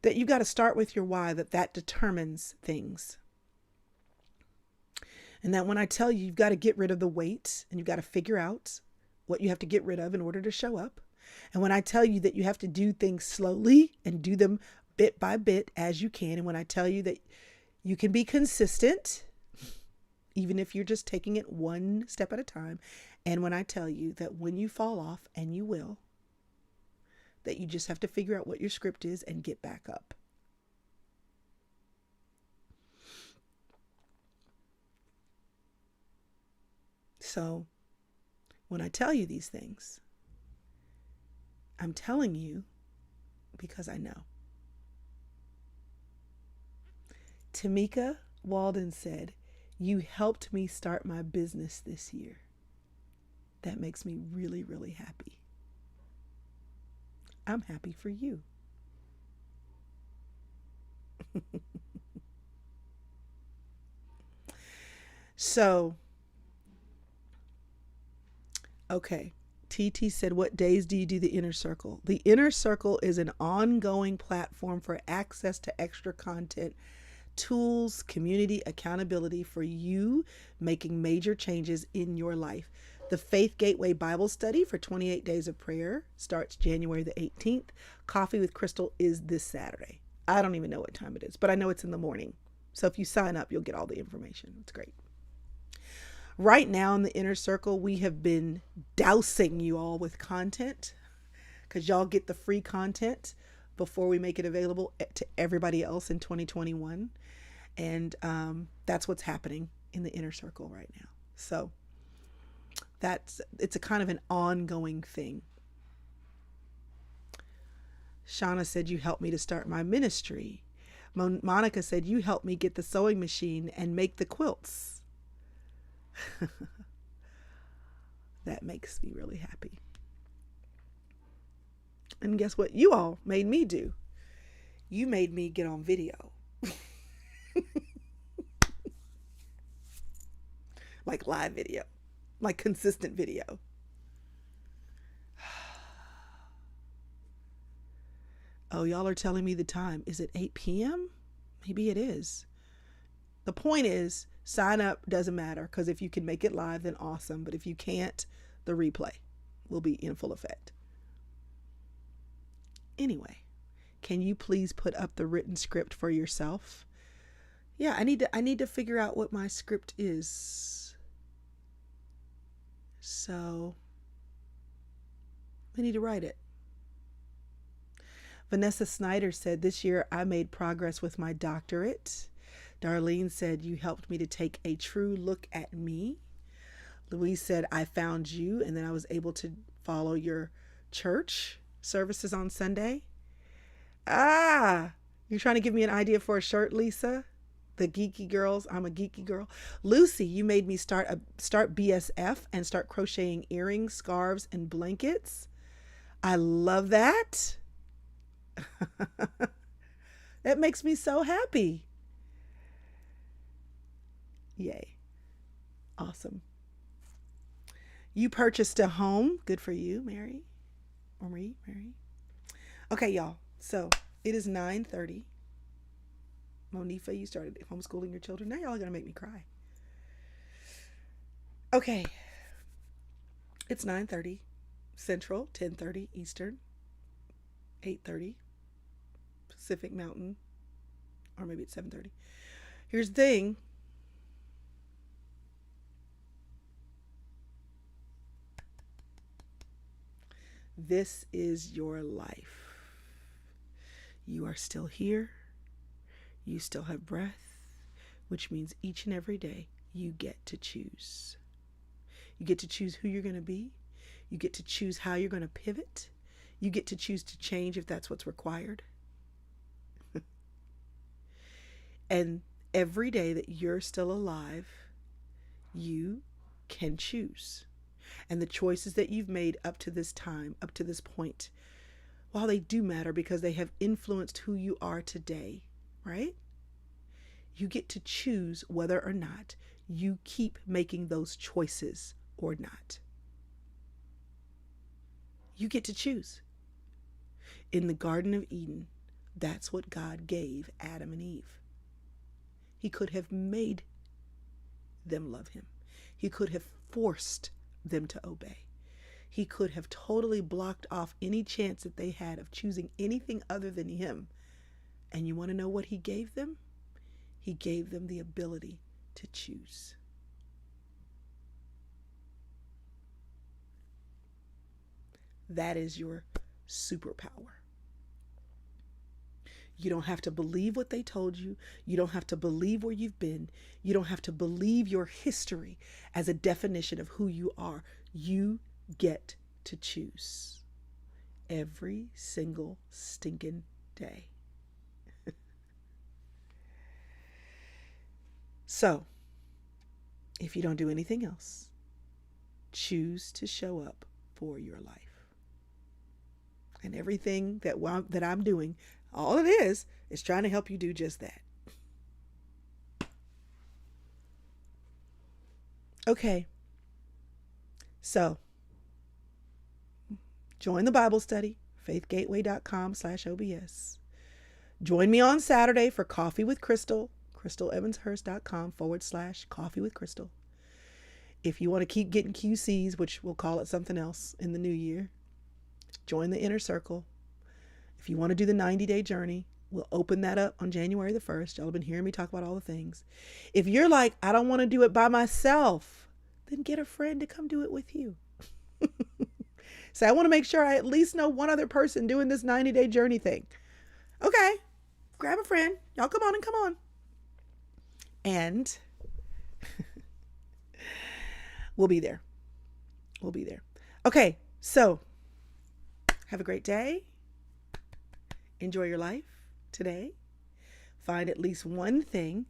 that you got to start with your why, that determines things. And that when I tell you, you've got to get rid of the weight and you've got to figure out what you have to get rid of in order to show up. And when I tell you that you have to do things slowly and do them bit by bit as you can. And when I tell you that you can be consistent, even if you're just taking it one step at a time. And when I tell you that when you fall off, and you will, that you just have to figure out what your script is and get back up. So when I tell you these things, I'm telling you because I know. Tamika Walden said, "You helped me start my business this year." That makes me really, really happy. I'm happy for you. So, okay. TT said, "What days do you do the inner circle?" The inner circle is an ongoing platform for access to extra content, tools, community, accountability for you making major changes in your life. The Faith Gateway Bible Study for 28 Days of Prayer starts January the 18th. Coffee with Crystal is this Saturday. I don't even know what time it is, but I know it's in the morning. So if you sign up, you'll get all the information. It's great. Right now in the inner circle, we have been dousing you all with content because y'all get the free content before we make it available to everybody else in 2021. And that's what's happening in the inner circle right now. So it's a kind of an ongoing thing. Shauna said, "You helped me to start my ministry." Monica said, "You helped me get the sewing machine and make the quilts." That makes me really happy. And guess what you all made me do? You made me get on video. Like live video, like consistent video. Oh, y'all are telling me the time. Is it 8 p.m.? Maybe it is. The point is, sign up, doesn't matter, because if you can make it live, then awesome. But if you can't, the replay will be in full effect. Anyway, can you please put up the written script for yourself? Yeah, I need to figure out what my script is. So I need to write it. Vanessa Snyder said, "This year I made progress with my doctorate." Darlene said, "You helped me to take a true look at me." Louise said, "I found you, and then I was able to follow your church services on Sunday." Ah, you're trying to give me an idea for a shirt, Lisa? The geeky girls. I'm a geeky girl. Lucy, you made me start BSF and start crocheting earrings, scarves, and blankets. I love that. That makes me so happy. Yay. Awesome. You purchased a home. Good for you, Mary. Mary. Okay, y'all. So it is 9:30. Monifa, you started homeschooling your children. Now y'all are going to make me cry. Okay. It's 9:30 Central, 10:30 Eastern, 8:30 Pacific Mountain, or maybe it's 7:30. Here's the thing. This is your life. You are still here. You still have breath, which means each and every day you get to choose. You get to choose who you're going to be. You get to choose how you're going to pivot. You get to choose to change if that's what's required. And every day that you're still alive, you can choose. And the choices that you've made up to this time, up to this point, while they do matter because they have influenced who you are today, right? You get to choose whether or not you keep making those choices or not. You get to choose. In the Garden of Eden, That's what God gave Adam and Eve. He could have made them love him. He could have forced them to obey. He could have totally blocked off any chance that they had of choosing anything other than him. And you want to know what he gave them? He gave them the ability to choose. That is your superpower. You don't have to believe what they told you. You don't have to believe where you've been. You don't have to believe your history as a definition of who you are. You get to choose every single stinking day. So, if you don't do anything else, choose to show up for your life. And everything that I'm doing, all it is trying to help you do just that. Okay. So, join the Bible study, faithgateway.com/OBS. Join me on Saturday for Coffee with Crystal, crystalevanshurst.com/coffee with Crystal. If you want to keep getting QCs, which we'll call it something else in the new year, join the inner circle. If you want to do the 90-day journey, we'll open that up on January the 1st. Y'all have been hearing me talk about all the things. If you're like, I don't want to do it by myself, then get a friend to come do it with you. So I want to make sure I at least know one other person doing this 90-day journey thing. Okay, grab a friend. Y'all come on. And we'll be there. Okay, so have a great day. Enjoy your life today. Find at least one thing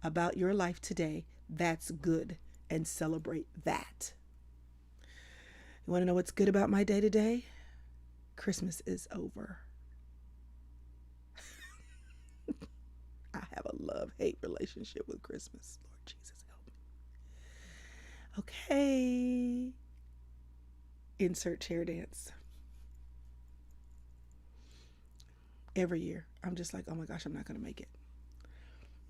about your life today that's good and celebrate that. You want to know what's good about my day today? Christmas is over. I have a love-hate relationship with Christmas. Lord Jesus, help me. Okay. Insert chair dance. Every year, I'm just like, oh my gosh, I'm not going to make it.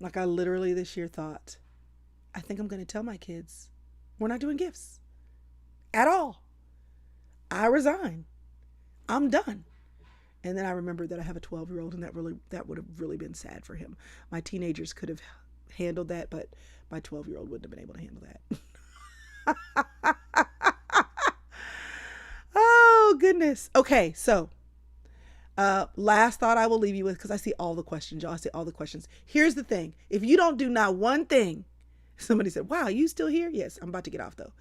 Like I literally this year thought, I think I'm going to tell my kids, we're not doing gifts at all. I resign. I'm done. And then I remembered that I have a 12-year-old and that would have really been sad for him. My teenagers could have handled that, but my 12-year-old wouldn't have been able to handle that. Oh, goodness. Okay, so last thought I will leave you with, because I see all the questions, y'all. I see all the questions. Here's the thing. If you don't do not one thing, somebody said, wow, you still here? Yes, I'm about to get off though.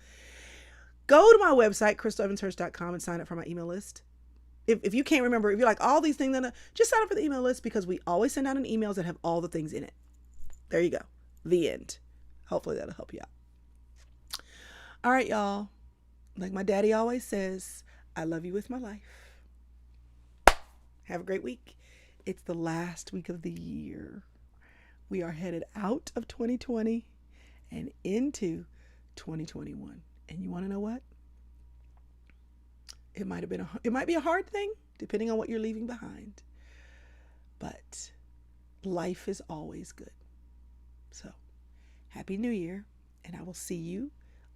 Go to my website, crystalevanshurst.com, and sign up for my email list. If you can't remember, if you're like all these things, then just sign up for the email list, because we always send out an emails that have all the things in it. There you go. The end. Hopefully that'll help you out. All right, y'all. Like my daddy always says, I love you with my life. Have a great week. It's the last week of the year. We are headed out of 2020 and into 2021. And you want to know what? It might be a hard thing, depending on what you're leaving behind. But life is always good. So, Happy New Year, and I will see you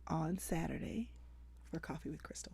on Saturday for Coffee with Crystal.